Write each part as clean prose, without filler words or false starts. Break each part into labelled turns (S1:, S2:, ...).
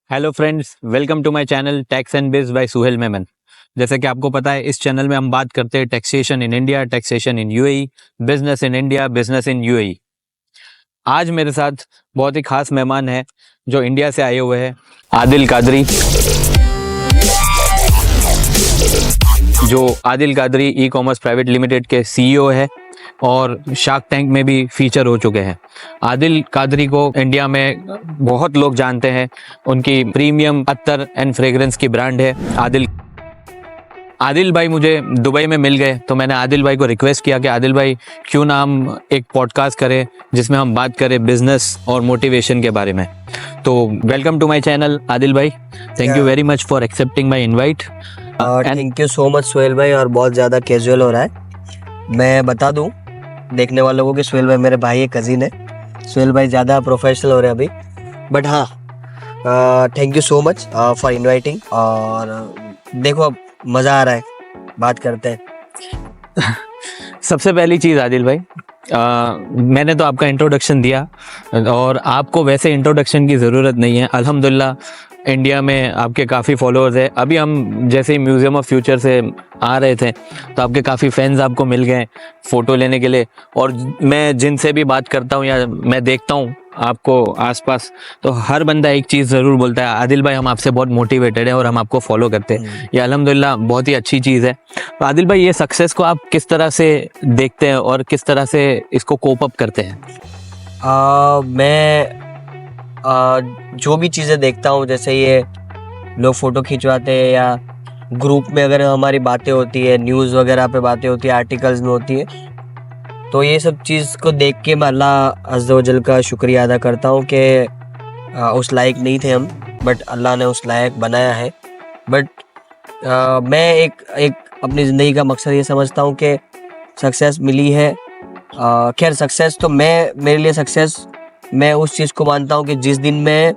S1: Hello friends, welcome to my channel tax and biz by Suhail Memon. जैसे कि आपको पता है, इस चैनल में हम बात करते हैं taxation in India, taxation in UAE, business in India, business in UAE. आज मेरे साथ बहुत ही खास मेहमान है जो इंडिया से आए हुए हैं, आदिल कादरी। जो Adil Qadri e commerce private limited के सीईओ है और शार्क टैंक में भी फीचर हो चुके हैं। आदिल कादरी को इंडिया में बहुत लोग जानते हैं, उनकी प्रीमियम अत्तर एंड फ्रेग्रेंस की ब्रांड है आदिल भाई मुझे दुबई में मिल गए, तो मैंने आदिल भाई को रिक्वेस्ट किया कि आदिल भाई क्यों ना हम एक पॉडकास्ट करें जिसमें हम बात करें बिजनेस और मोटिवेशन के बारे में। तो welcome to my channel Adil भाई, thank you very much for accepting my invite.
S2: Thank you so much Suhail भाई, और बहुत ज़्यादा कैजुअल हो रहा है। मैं बता दूं देखने वालों को कि सुहेल भाई मेरे भाई एक कज़िन है। सुहेल भाई ज़्यादा प्रोफेशनल हो रहे हैं अभी, बट हाँ, thank you so much for inviting. और देखो अब मज़ा आ रहा है, बात करते हैं।
S1: सबसे पहली चीज़ आदिल भाई, मैंने तो आपका इंट्रोडक्शन दिया और आपको वैसे इंट्रोडक्शन की ज़रूरत नहीं है। अल्हम्दुलिल्लाह इंडिया में आपके काफ़ी फॉलोअर्स हैं। अभी हम जैसे ही म्यूज़ियम ऑफ फ्यूचर से आ रहे थे तो आपके काफ़ी फैंस आपको मिल गए फ़ोटो लेने के लिए। और मैं जिनसे भी बात करता हूँ या मैं देखता हूँ आपको आसपास, तो हर बंदा एक चीज़ ज़रूर बोलता है, आदिल भाई हम आपसे बहुत मोटिवेटेड है और हम आपको फॉलो करते हैं। ये अल्हम्दुलिल्लाह बहुत ही अच्छी चीज़ है। तो आदिल भाई, ये सक्सेस को आप किस तरह से देखते हैं और किस तरह से इसको कोप अप करते हैं?
S2: मैं जो भी चीज़ें देखता हूँ, जैसे ये लोग फ़ोटो खिंचवाते हैं या ग्रुप में अगर हमारी बातें होती है, न्यूज़ वगैरह पे बातें होती है, आर्टिकल्स में होती है, तो ये सब चीज़ को देख के मैं अल्लाह अज़्ज़ व जल का शुक्रिया अदा करता हूँ कि उस लायक नहीं थे हम, बट अल्लाह ने उस लायक बनाया है। बट मैं एक अपनी ज़िंदगी का मकसद ये समझता हूँ कि सक्सेस मिली है। खैर सक्सेस तो मेरे लिए सक्सेस, मैं उस चीज़ को मानता हूँ कि जिस दिन मैं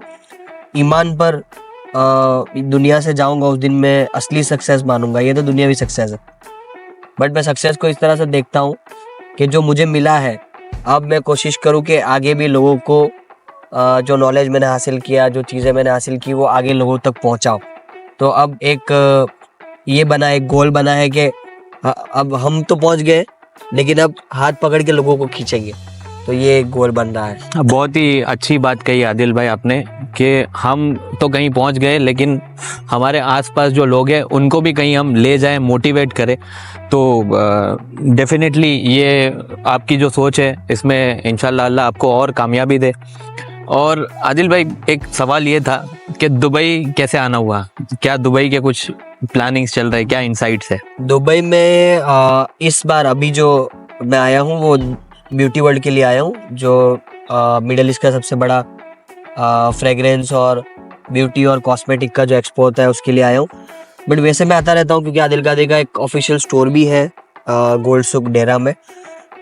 S2: ईमान पर दुनिया से जाऊँगा उस दिन मैं असली सक्सेस मानूंगा। ये तो दुनियावी सक्सेस है, बट मैं सक्सेस को इस तरह से देखता हूँ कि जो मुझे मिला है, अब मैं कोशिश करूँ कि आगे भी लोगों को जो नॉलेज मैंने हासिल किया, जो चीज़ें मैंने हासिल की, वो आगे लोगों तक पहुँचाऊँ। तो अब एक गोल बना है कि अब हम तो पहुँच गए, लेकिन अब हाथ पकड़ के लोगों को खींचेंगे, तो ये एक गोल बन रहा है।
S1: बहुत ही अच्छी बात कही आदिल भाई आपने कि हम तो कहीं पहुंच गए, लेकिन हमारे आसपास जो लोग हैं उनको भी कहीं हम ले जाएं, मोटिवेट करें। तो डेफिनेटली ये आपकी जो सोच है, इसमें इंशाल्लाह अल्लाह आपको और कामयाबी दे। और आदिल भाई, एक सवाल ये था कि दुबई कैसे आना हुआ? क्या दुबई के कुछ प्लानिंग्स चल रहे हैं, क्या इनसाइट्स है?
S2: दुबई में इस बार अभी जो मैं आया हूँ वो ब्यूटी वर्ल्ड के लिए आया हूँ, जो मिडल ईस्ट का सबसे बड़ा फ्रेगरेंस और ब्यूटी और कॉस्मेटिक का जो एक्सपो होता है उसके लिए आया हूँ। बट वैसे मैं आता रहता हूँ क्योंकि आदिल कादरी का एक ऑफिशियल स्टोर भी है गोल्ड सुक डेरा में,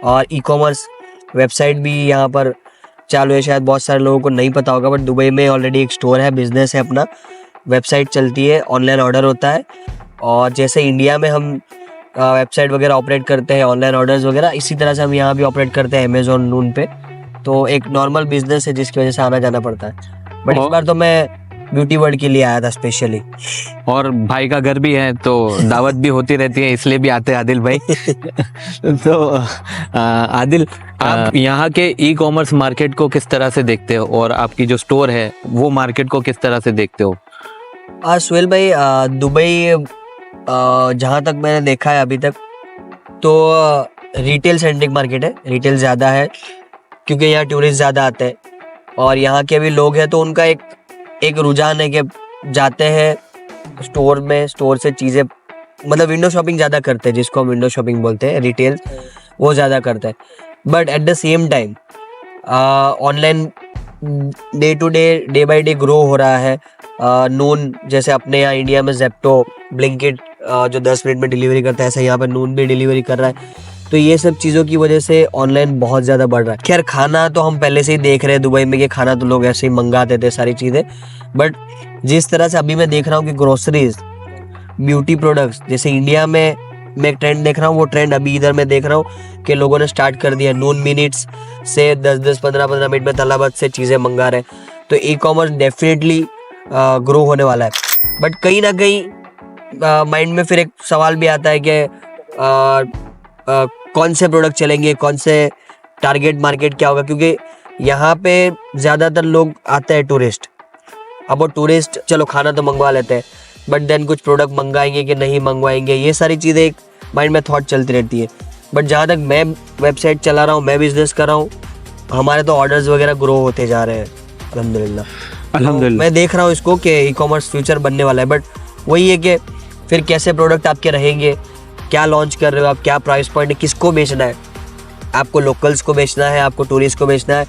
S2: और ई कॉमर्स वेबसाइट भी यहाँ पर चालू है। शायद बहुत सारे लोगों को नहीं पता होगा, बट दुबई में ऑलरेडी एक स्टोर है, बिजनेस है अपना, वेबसाइट चलती है, ऑनलाइन ऑर्डर होता है। और जैसे इंडिया में हम वेबसाइट वगैरह ऑपरेट करते हैं, ऑनलाइन ऑर्डर्स वगैरह, इसी तरह से हम यहाँ भी ऑपरेट करते हैं अमेजोन नून पे। तो एक नॉर्मल बिजनेस है जिसकी वजह से आना जाना पड़ता है। बट इस बार तो मैं ब्यूटी वर्ल्ड के लिए आया था स्पेशली।
S1: और भाई का घर भी है तो दावत भी होती रहती है, इसलिए भी आते हैं आदिल भाई। तो आदिल, आप यहाँ के ई कॉमर्स मार्केट को किस तरह से देखते हो और आपकी जो स्टोर है वो मार्केट को किस तरह से देखते हो?
S2: सुहेल भाई, दुबई जहाँ तक मैंने देखा है अभी तक, तो रिटेल सेंट्रिक मार्केट है, रिटेल ज़्यादा है क्योंकि यहाँ टूरिस्ट ज़्यादा आते हैं और यहाँ के भी लोग हैं, तो उनका एक रुझान है कि जाते हैं स्टोर में, स्टोर से चीज़ें, मतलब विंडो शॉपिंग ज़्यादा करते हैं, जिसको हम विंडो शॉपिंग बोलते हैं, रिटेल वो ज़्यादा करते हैं। But at the same time online day to day by day grow हो रहा है। नून जैसे अपने यहाँ इंडिया में जेप्टो, ब्लिंकिट जो 10 मिनट में डिलीवरी करता है, ऐसा यहाँ पर नून भी डिलीवरी कर रहा है। तो ये सब चीज़ों की वजह से ऑनलाइन बहुत ज़्यादा बढ़ रहा है। खैर खाना तो हम पहले से ही देख रहे हैं दुबई में कि खाना तो लोग ऐसे ही मंगाते थे सारी चीज़ें, बट जिस तरह से अभी मैं देख रहा हूँ कि ग्रोसरीज, ब्यूटी प्रोडक्ट्स, जैसे इंडिया में मैं एक ट्रेंड देख रहा हूँ, वो ट्रेंड अभी इधर मैं देख रहा हूँ कि लोगों ने स्टार्ट कर दिया। नून मिनट्स से 10-10, 15-15 मिनट में तलाबत से चीज़ें मंगा रहे हैं। तो ई कॉमर्स डेफिनेटली ग्रो होने वाला है। बट कहीं ना कहीं माइंड में फिर एक सवाल भी आता है कि कौन से प्रोडक्ट चलेंगे, कौन से टारगेट मार्केट क्या होगा, क्योंकि यहाँ पे ज़्यादातर लोग आते हैं टूरिस्ट। अब वो टूरिस्ट चलो खाना तो मंगवा लेते हैं, बट देन कुछ प्रोडक्ट मंगाएंगे कि नहीं मंगवाएंगे, ये सारी चीज़ें एक माइंड में थॉट चलती रहती है। बट जहाँ तक मैं वेबसाइट चला रहा हूँ, मैं बिजनेस कर रहा हूँ, हमारे तो ऑर्डर्स वगैरह ग्रो होते जा रहे हैं अल्हम्दुलिल्लाह।
S1: अल्हम्दुलिल्लाह।
S2: मैं देख रहा हूँ इसको कि ई कॉमर्स फ्यूचर बनने वाला है। बट वही है कि फिर कैसे प्रोडक्ट आपके रहेंगे, क्या लॉन्च कर रहे हो आप, क्या प्राइस पॉइंट है, किसको बेचना है, आपको लोकल्स को बेचना है, आपको टूरिस्ट को बेचना है,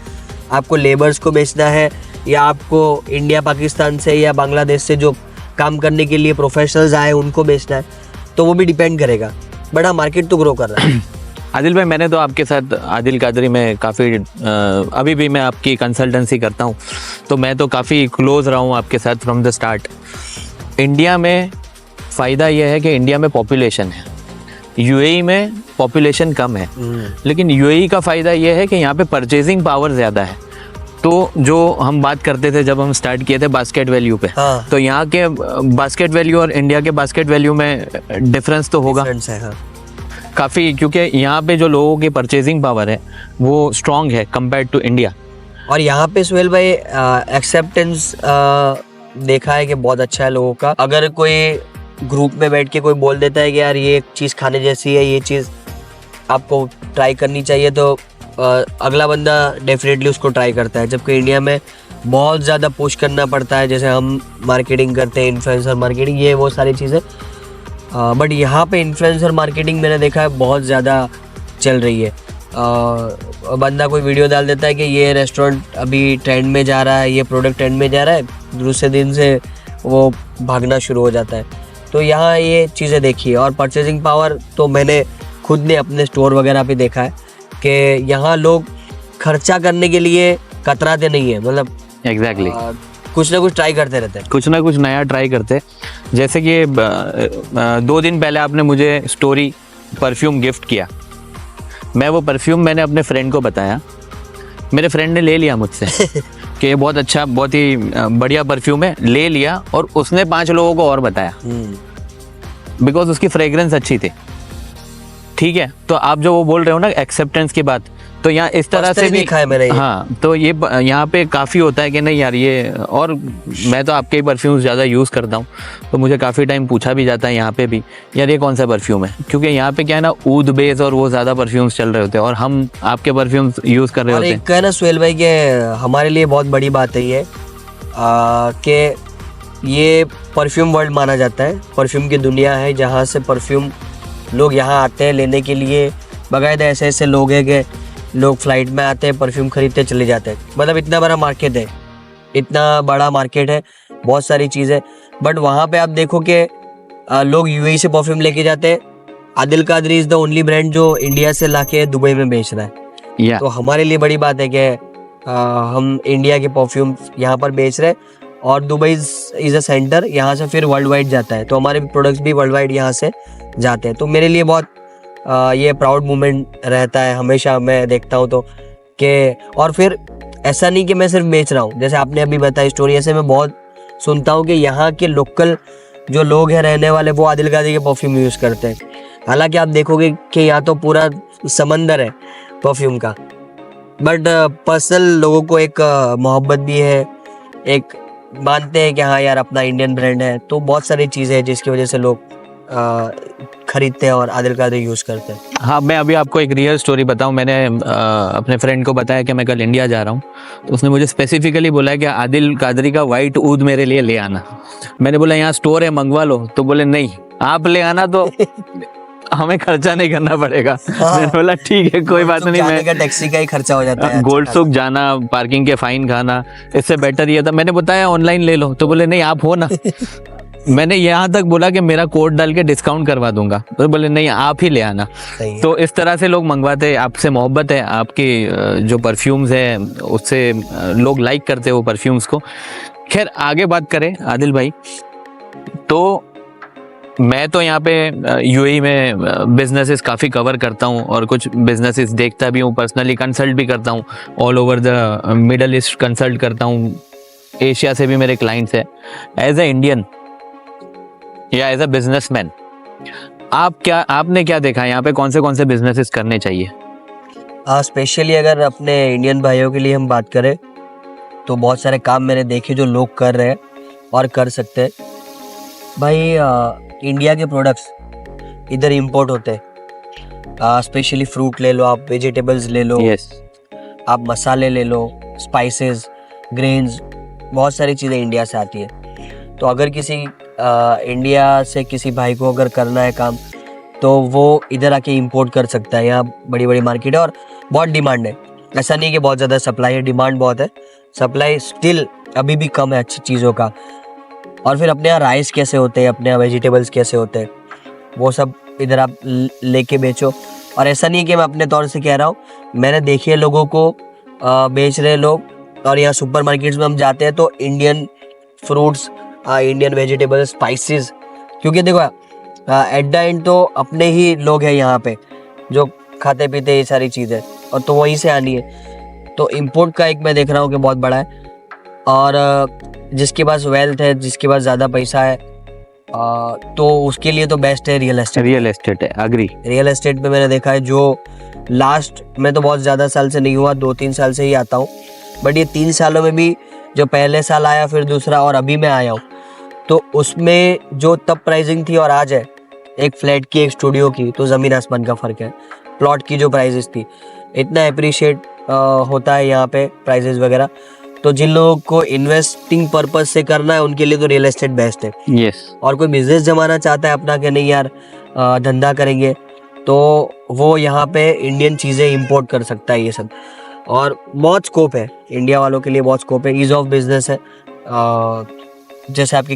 S2: आपको लेबर्स को बेचना है, या आपको इंडिया पाकिस्तान से या बांग्लादेश से जो काम करने के लिए प्रोफेशनल्स आए उनको बेचना है, तो वो भी डिपेंड करेगा। बट हाँ, मार्केट तो ग्रो कर रहा है।
S1: आदिल भाई, मैंने तो आपके साथ आदिल कादरी में काफ़ी अभी भी मैं आपकी कंसल्टेंसी करता हूँ, तो मैं तो काफ़ी क्लोज रहा हूँ आपके साथ फ्रॉम द स्टार्ट। इंडिया में फ़ायदा यह है कि इंडिया में पॉपुलेशन है, यूएई में पॉपुलेशन कम है, लेकिन यूएई का फ़ायदा यह है कि यहाँ पे परचेजिंग पावर ज़्यादा है। तो जो हम बात करते थे जब हम स्टार्ट किए थे बास्केट वैल्यू पे,
S2: हाँ।
S1: तो यहाँ के बास्केट वैल्यू और इंडिया के बास्केट वैल्यू में डिफरेंस तो होगा
S2: Friends है, हाँ।
S1: काफ़ी, क्योंकि यहाँ पे जो लोगों की परचेजिंग पावर है वो स्ट्रॉन्ग है कंपेयर टू इंडिया।
S2: और यहाँ पे सुहेल भाई एक्सेप्टेंस देखा है कि बहुत अच्छा है लोगों का। अगर कोई ग्रुप में बैठ के कोई बोल देता है कि यार ये चीज़ खाने जैसी है, ये चीज़ आपको ट्राई करनी चाहिए, तो अगला बंदा डेफिनेटली उसको ट्राई करता है। जबकि इंडिया में बहुत ज़्यादा पुश करना पड़ता है, जैसे हम मार्केटिंग करते हैं, इन्फ्लुएंसर मार्केटिंग, ये वो सारी चीज़ें। बट यहाँ पे इन्फ्लुएंसर मार्केटिंग मैंने देखा है बहुत ज़्यादा चल रही है। बंदा कोई वीडियो डाल देता है कि ये रेस्टोरेंट अभी ट्रेंड में जा रहा है, ये प्रोडक्ट ट्रेंड में जा रहा है, दूसरे दिन से वो भागना शुरू हो जाता है। तो यहाँ ये चीज़ें देखी है। और परचेजिंग पावर तो मैंने खुद ने अपने स्टोर वगैरह पे देखा है कि यहाँ लोग खर्चा करने के लिए कतराते नहीं है, मतलब
S1: एग्जैक्टली
S2: कुछ ना कुछ ट्राई करते रहते हैं।
S1: कुछ ना कुछ नया ट्राई करते। जैसे कि 2 दिन पहले आपने मुझे स्टोरी परफ्यूम गिफ्ट किया, मैं वो परफ्यूम मैंने अपने फ्रेंड को बताया, मेरे फ्रेंड ने ले लिया मुझसे कि ये बहुत अच्छा, बहुत ही बढ़िया परफ्यूम है, ले लिया, और उसने 5 लोगों को और बताया बिकॉज उसकी फ्रेग्रेंस अच्छी थी। ठीक है, तो आप जो वो बोल रहे हो ना एक्सेप्टेंस की बात, तो यहाँ इस तरह से भी
S2: देखा है मैंने ये।
S1: हाँ, तो ये यहाँ पे काफ़ी होता है कि नहीं यार ये, और मैं तो आपके ही परफ्यूम्स ज़्यादा यूज़ करता हूँ, तो मुझे काफ़ी टाइम पूछा भी जाता है यहाँ पे भी, यार ये कौन सा परफ्यूम है, क्योंकि यहाँ पे क्या है ना, ऊद बेस और वो ज़्यादा परफ्यूम्स चल रहे होते हैं और हम आपके परफ्यूम्स यूज़ कर रहे
S2: और
S1: होते
S2: एक है ना सुहेल भाई के हमारे लिए बहुत बड़ी बात है ये कि ये परफ्यूम वर्ल्ड माना जाता है, परफ्यूम की दुनिया है जहाँ से परफ्यूम लोग यहाँ आते हैं लेने के लिए। बाकायदा ऐसे ऐसे लोग हैं कि लोग फ्लाइट में आते हैं, परफ्यूम खरीदते चले जाते हैं। मतलब इतना बड़ा मार्केट है, इतना बड़ा मार्केट है, बहुत सारी चीज़ें। बट वहाँ पे आप देखो कि लोग यूएई से परफ्यूम लेके जाते हैं। Adil Qadri is the only brand जो इंडिया से लाके दुबई में बेच रहा है।
S1: हैं।
S2: तो हमारे लिए बड़ी बात है कि हम इंडिया के परफ्यूम यहाँ पर बेच रहे हैं और दुबई इज़ अ सेंटर, यहाँ से फिर वर्ल्ड वाइड जाता है, तो हमारे प्रोडक्ट्स भी वर्ल्ड वाइड यहाँ से जाते हैं। तो मेरे लिए बहुत ये प्राउड मोमेंट रहता है हमेशा, मैं देखता हूँ तो कि, और फिर ऐसा नहीं कि मैं सिर्फ बेच रहा हूँ, जैसे आपने अभी बताई स्टोरी, ऐसे मैं बहुत सुनता हूँ कि यहाँ के लोकल जो लोग हैं रहने वाले, वो आदिल कादरी के परफ्यूम यूज़ करते हैं। हालांकि आप देखोगे कि यहाँ तो पूरा समंदर है परफ्यूम का, बट पर्सनल लोगों को एक मोहब्बत भी है, एक मानते हैं कि हाँ यार अपना इंडियन ब्रांड है। तो बहुत सारी चीज़ें हैं जिसकी वजह से लोग खरीदते हैं और आदिल कादरी यूज़ करते हैं।
S1: हाँ, मैं अभी आपको एक रियल स्टोरी बताऊं। मैंने अपने फ्रेंड को बताया कि मैं कल इंडिया जा रहा हूं, तो उसने मुझे स्पेसिफिकली बोला कि आदिल कादरी का वाइट ऊद मेरे लिए ले आना। मैंने बोला यहाँ स्टोर है, मंगवा लो, तो बोले नहीं आप ले आना, तो हमें खर्चा नहीं करना पड़ेगा।
S2: हाँ।
S1: मैंने बोला ठीक है कोई बात नहीं,
S2: जाने का टैक्सी का ही खर्चा हो जाता है,
S1: गोल्ड सुक जाना, पार्किंग के फाइन खाना, इससे बेटर ये था। मैंने बताया ऑनलाइन ले लो, तो बोले नहीं आप हो ना। मैंने यहाँ तक बोला कि मेरा कोड डाल के डिस्काउंट करवा दूंगा, तो बोले नहीं आप ही ले आना।
S2: सही है।
S1: तो इस तरह से लोग मंगवाते हैं, आपसे मोहब्बत है, आपकी जो परफ्यूम्स है उससे लोग लाइक करते हैं वो परफ्यूम्स को। खैर आगे बात करें आदिल भाई, तो मैं तो यहाँ पे यूएई में बिजनेसेस काफ़ी कवर करता हूँ और कुछ बिजनेसेस देखता भी हूँ, पर्सनली कंसल्ट भी करता हूँ, all over the middle east consult करता हूँ, एशिया से भी मेरे क्लाइंट्स हैं। एज ए इंडियन या एज अ बिजनेसमैन आपने क्या देखा है यहाँ पे, कौन से बिजनेसेस करने चाहिए?
S2: स्पेशली अगर अपने इंडियन भाइयों के लिए हम बात करें तो बहुत सारे काम मैंने देखे जो लोग कर रहे हैं और कर सकते हैं। भाई इंडिया के प्रोडक्ट्स इधर इंपोर्ट होते हैं, स्पेशली फ्रूट ले लो आप, वेजिटेबल्स ले लो, आप मसाले ले लो, स्पाइसेस, ग्रेन्स, बहुत सारी चीज़ें इंडिया से आती है। तो अगर किसी इंडिया से किसी भाई को अगर करना है काम तो वो इधर आके इंपोर्ट कर सकता है। यहाँ बड़ी बड़ी मार्केट है और बहुत डिमांड है, ऐसा नहीं कि बहुत ज़्यादा सप्लाई है, डिमांड बहुत है, सप्लाई स्टिल अभी भी कम है अच्छी चीज़ों का। और फिर अपने यहाँ राइस कैसे होते हैं, अपने यहाँ वेजिटेबल्स कैसे होते हैं, वो सब इधर आप लेके बेचो। और ऐसा नहीं कि मैं अपने तौर से कह रहा हूँ, मैंने देखी है लोगों को बेच रहे लोग, और यहाँ सुपर मार्केट्स में हम जाते हैं तो Indian fruits, Indian vegetables, spices, क्योंकि देखो एट द एंड तो अपने ही लोग हैं यहाँ पे जो खाते पीते ये सारी चीज़ें, और तो वहीं से आनी है। तो इम्पोर्ट का एक मैं देख रहा हूँ कि बहुत बड़ा है, और जिसके पास वेल्थ है, जिसके पास ज़्यादा पैसा है, तो उसके लिए तो बेस्ट है रियल एस्टेट
S1: है। अग्री।
S2: रियल एस्टेट पे मैंने देखा है, जो लास्ट में तो बहुत ज़्यादा साल से नहीं हुआ, 2-3 साल से ही आता हूँ, बट ये 3 सालों में भी जो पहले साल आया, फिर दूसरा, और अभी मैं आया हूँ, तो उसमें जो तब प्राइसिंग थी और आज है, एक फ्लैट की, एक स्टूडियो की, तो ज़मीन आसमान का फ़र्क है। प्लॉट की जो प्राइसेस थी, इतना अप्रिशिएट होता है यहाँ पे प्राइसेस वगैरह। तो जिन लोगों को इन्वेस्टिंग पर्पज से करना है उनके लिए तो रियल एस्टेट बेस्ट है।
S1: यस।
S2: और कोई बिजनेस जमाना चाहता है अपना कि नहीं यार धंधा करेंगे, तो वो यहाँ पे इंडियन चीज़ें इंपोर्ट कर सकता है ये सब, और बहुत स्कोप है इंडिया वालों के लिए, बहुत स्कोप है, ईज़ ऑफ बिजनेस है। जैसे आपकी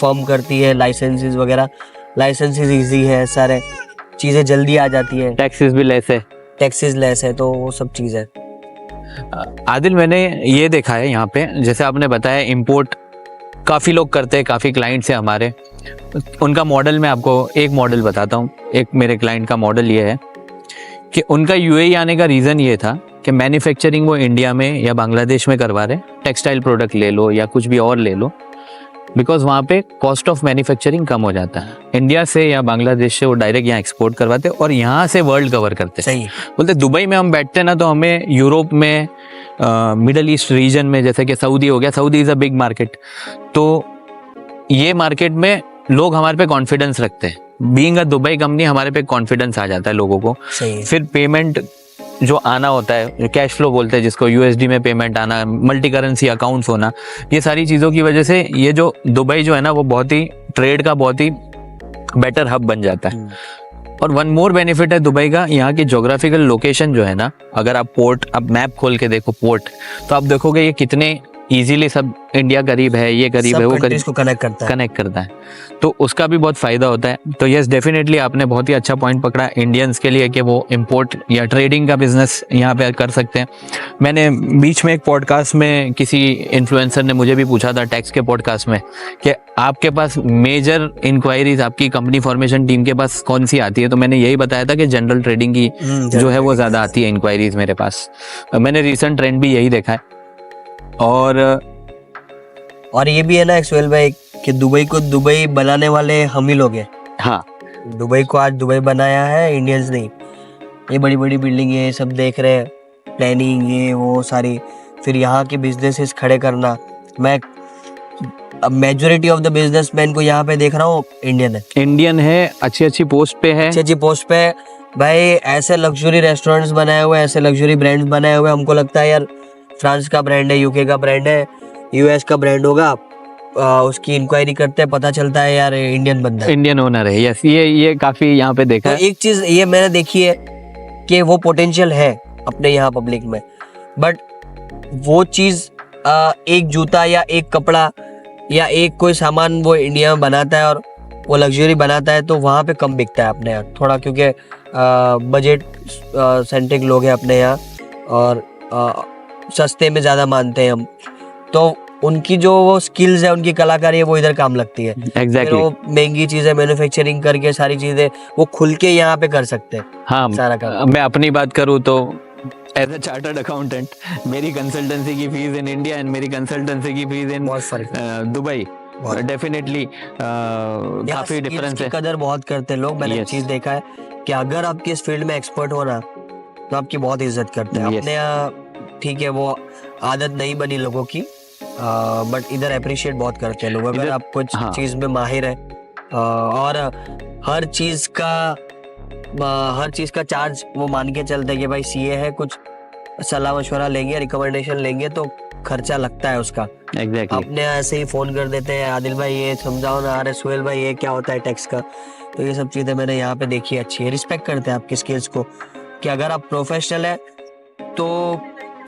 S2: फर्म करती है लाइसेंसेस वगैरह, लाइसेंसेस ईजी है, सारे चीज़ें जल्दी आ जाती है,
S1: टैक्सेस भी लेस है,
S2: तो वो सब चीज़ है।
S1: आदिल, मैंने ये देखा है यहाँ पे, जैसे आपने बताया इंपोर्ट काफ़ी लोग करते हैं, काफ़ी क्लाइंट्स हैं हमारे, उनका मॉडल मैं आपको एक मॉडल बताता हूँ। एक मेरे क्लाइंट का मॉडल ये है कि उनका यूएई आने का रीज़न ये था कि मैन्युफैक्चरिंग वो इंडिया में या बांग्लादेश में करवा रहे, टेक्सटाइल प्रोडक्ट ले लो या कुछ भी और ले लो, बिकॉज वहाँ पे कॉस्ट ऑफ मैन्युफैक्चरिंग कम हो जाता है। इंडिया से या बांग्लादेश से वो डायरेक्ट यहाँ एक्सपोर्ट करवाते और यहाँ से वर्ल्ड कवर करते।
S2: सही
S1: बोलते दुबई में हम बैठते ना, तो हमें यूरोप में, मिडल ईस्ट रीजन में, जैसे कि सऊदी हो गया, Saudi is a big market, तो ये मार्केट में लोग हमारे पे कॉन्फिडेंस रखते हैं। बीइंग अ दुबई कंपनी हमारे पे कॉन्फिडेंस आ जाता है लोगों को।
S2: सही।
S1: फिर पेमेंट जो आना होता है, कैश फ्लो बोलते हैं जिसको, यूएसडी में पेमेंट आना, मल्टी करेंसी अकाउंट्स होना, ये सारी चीज़ों की वजह से ये जो दुबई जो है ना, वो बहुत ही ट्रेड का बहुत ही बेटर हब बन जाता है। और वन मोर बेनिफिट है दुबई का, यहाँ की जोग्राफिकल लोकेशन जो है ना, अगर आप पोर्ट, आप मैप खोल के देखो पोर्ट, तो आप देखोगे ये कितने इजीली सब, इंडिया करीब है, ये करीब है, वो करीब
S2: को कनेक्ट करता है,
S1: तो उसका भी बहुत फायदा होता है। तो यस, डेफिनेटली आपने बहुत ही अच्छा पॉइंट पकड़ा इंडियंस के लिए कि वो इंपोर्ट या ट्रेडिंग का बिजनेस यहाँ पे कर सकते हैं। मैंने बीच में एक पॉडकास्ट में किसी इन्फ्लुएंसर ने मुझे भी पूछा था, टैक्स के पॉडकास्ट में, कि आपके पास मेजर इंक्वायरीज आपकी कंपनी फॉर्मेशन टीम के पास कौन सी आती है, तो मैंने यही बताया था कि जनरल ट्रेडिंग की जो है वो ज़्यादा आती है इंक्वायरीज मेरे पास। मैंने रिसेंट ट्रेंड भी यही देखा है।
S2: और ये भी है ना एक्चुअल भाई कि दुबई को दुबई बनाने वाले हम ही लोग हैं।
S1: हाँ,
S2: दुबई को आज दुबई बनाया है इंडियंस नहीं। ये बड़ी बड़ी बिल्डिंग ये सब देख रहे हैं, प्लानिंग ये वो सारी, फिर यहाँ के बिजनेसेस खड़े करना। मैं अब मेजोरिटी ऑफ द बिजनेसमैन को यहाँ पे देख रहा हूँ इंडियन है, अच्छी पोस्ट पे है, अच्छी पोस्ट पे भाई। ऐसे लग्जरी रेस्टोरेंट्स बनाए हुए, ऐसे लग्जरी ब्रांड्स बनाए हुए, हमको लगता है यार फ्रांस का ब्रांड है, यूके का ब्रांड है, यूएस का ब्रांड होगा। उसकी इंक्वायरी करते हैं, पता चलता है यार इंडियन बंदा है, इंडियन ओनर है। यस, ये काफी यहाँ पे देखा। तो एक चीज ये मैंने देखी है कि वो पोटेंशियल है अपने यहाँ पब्लिक में, बट वो चीज एक जूता या एक कपड़ा या एक कोई सामान वो इंडिया में बनाता है और वो लग्जरी बनाता है, तो वहाँ पे कम बिकता है अपने यहाँ थोड़ा, क्योंकि बजट सेंट्रिक लोग हैं अपने यहाँ और सस्ते में ज़्यादा मानते हैं हम। तो उनकी जो वो स्किल्स है, उनकी कलाकारी है, वो इधर काम लगती है। Exactly. वो महंगी चीज़ें मैन्युफैक्चरिंग करके सारी चीज़ें वो खुल के यहाँ पे कर सकते हैं। हाँ, सारा काम। मैं अपनी बात करूँ तो
S1: एज अ चार्टर्ड अकाउंटेंट मेरी कंसल्टेंसी की फीस इन इंडिया एंड मेरी कंसल्टेंसी की फीस इन
S2: बहुत फर्क
S1: दुबई डेफिनेटली काफी
S2: skills
S1: डिफरेंस
S2: की
S1: है।
S2: कदर बहुत करते हैं लोग। मैंने एक
S1: Yes.
S2: चीज देखा है कि अगर आपकी इस फील्ड में एक्सपर्ट हो ना तो आपकी बहुत इज्जत करते हैं।
S1: Yes.
S2: अपने यहाँ ठीक है वो आदत नहीं बनी लोगों की, बट इधर अप्रिशिएट बहुत करते हैं लोग अगर
S1: इधर-
S2: आप कुछ
S1: हाँ।
S2: चीज में माहिर है। और हर चीज का चार्ज वो मान के चलते हैं कि भाई सीए है, कुछ सलाह मशवरा लेंगे, रिकमेंडेशन लेंगे तो खर्चा लगता है उसका।
S1: एग्जैक्टली
S2: अपने ऐसे ही फोन कर देते हैं, आदिल भाई ये समझाओ ना, अरे सुहेल भाई ये क्या होता है टैक्स का। तो ये सब चीजें मैंने यहाँ पे देखी, अच्छी है। रिस्पेक्ट करते हैं आपकी स्किल्स को कि अगर आप प्रोफेशनल है तो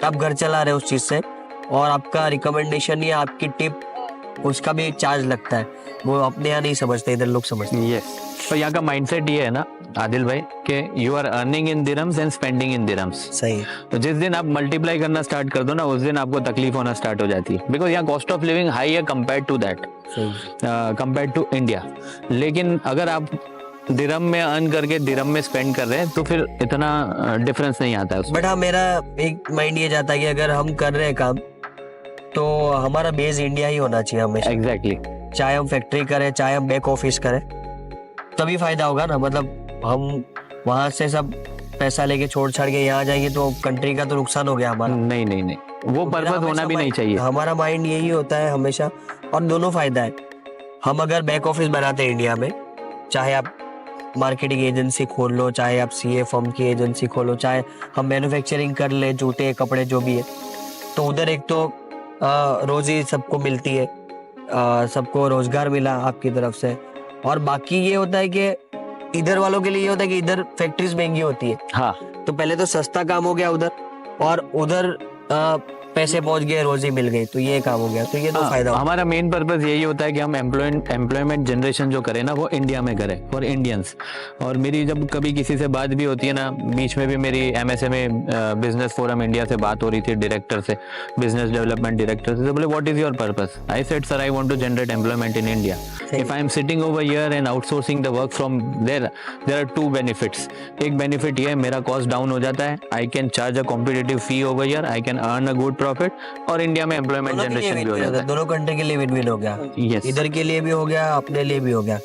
S2: आप घर चला रहे हो उस चीज से, और आपका रिकमेंडेशन या आपकी टिप उसका भी चार्ज लगता है। वो अपने यहाँ नहीं समझते, इधर लोग समझते हैं।
S1: यस। तो यहाँ का माइंडसेट ये है ना आदिल भाई कि you are earning in dirhams and spending in dirhams.
S2: सही है।
S1: तो जिस दिन आप मल्टीप्लाई करना स्टार्ट कर दो ना उस दिन आपको तकलीफ होना स्टार्ट हो जाती है, बिकॉज यहाँ कॉस्ट ऑफ लिविंग हाई है compare to that, compare to India. लेकिन अगर आप दिरम में अर्न करके दिरम में स्पेंड कर रहे हैं तो फिर इतना डिफरेंस नहीं आता है उसमें।
S2: बट हाँ, मेरा एक माइंड ये जाता है कि अगर हम कर रहे हैं काम तो हमारा बेस इंडिया ही होना चाहिए हमेशा।
S1: एग्जैक्टली
S2: चाहे हम फैक्ट्री करें, चाहे हम बैक ऑफिस करें, तभी फायदा होगा ना। मतलब हम वहां से सब पैसा लेके छोड़ छाड़ के यहाँ जाएंगे तो कंट्री का तो नुकसान हो गया हमारा।
S1: नहीं नहीं नहीं, वो
S2: तो
S1: पर्पस
S2: मेरा
S1: होना
S2: हमेशा
S1: भी नहीं
S2: माइंड-
S1: चाहिए।
S2: हमारा माइंड यही होता है हमेशा, और दोनों फायदा है। हम अगर बैक ऑफिस बनाते हैं इंडिया में, चाहे आप मार्केटिंग एजेंसी खोल लो, चाहे आप सीए फर्म की एजेंसी खोलो, चाहे हम मैन्युफैक्चरिंग कर ले, जूते कपड़े जो भी है, तो उधर एक तो रोजी सबको मिलती है, सबको रोजगार मिला आपकी तरफ से। और बाकी ये होता है कि इधर वालों के लिए ये होता है कि इधर फैक्ट्रीज महंगी होती है,
S1: हाँ
S2: तो पहले तो सस्ता काम हो गया उधर, और उधर पैसे पहुंच गए, रोजी मिल गई, तो ये काम हो गया। तो ये तो फायदा होता
S1: हमारा मेन पर्पस यही होता है कि हम एम्प्लॉयमेंट जनरेशन जो करें ना वो इंडिया में करें फॉर इंडियंस। और मेरी जब कभी किसी से बात भी होती है ना, बीच में भी मेरी एमएसएमए बिजनेस फोरम इंडिया से बात हो रही थी डायरेक्टर से, बिजनेस डेवलपमेंट डायरेक्टर से, तो बोले what is your purpose? I said sir I want to generate employment in India. If I am sitting over here and outsourcing the work from there are two benefits. एक benefit ये है मेरा cost down हो जाता है, I can charge a competitive fee over here, I can earn a good profit, और India में employment
S2: दोनों के लिए
S1: जनरेशन भी हो
S2: win-win
S1: जाता
S2: होता
S1: है।
S2: है, दोनों कंट्री के लिए विन विन हो गया।
S1: Yes.
S2: इधर के लिए भी हो गया, अपने लिए भी हो गया।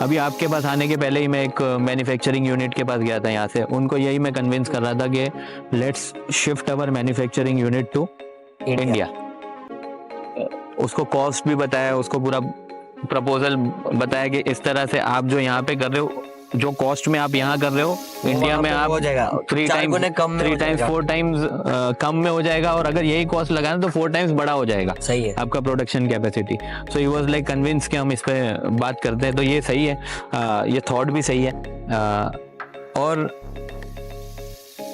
S1: अभी आपके पास आने के पहले ही मैं एक मैन्युफैक्चरिंग यूनिट के पास गया था यहाँ से, उनको यही मैं कन्विंस कर रहा था कि let's shift our manufacturing unit to India. उसको कॉस्ट भी बताया, उसको पूरा प्रपोजल बताया कि इस तरह से आप जो यहाँ पे कर रहे हो, जो कॉस्ट में आप यहाँ कर रहे हो इंडिया में आप
S2: हो जाएगा,
S1: 3
S2: चार गुने कम में हो
S1: टाइम्स
S2: जाएगा।
S1: 4 टाइम्स कम में हो जाएगा, और अगर यही कॉस्ट लगाना तो 4 टाइम्स बड़ा हो जाएगा
S2: सही है।
S1: आपका production capacity. So he was like convince कि हम इस पे बात करते हैं, तो ये सही है, ये थॉट भी सही है। और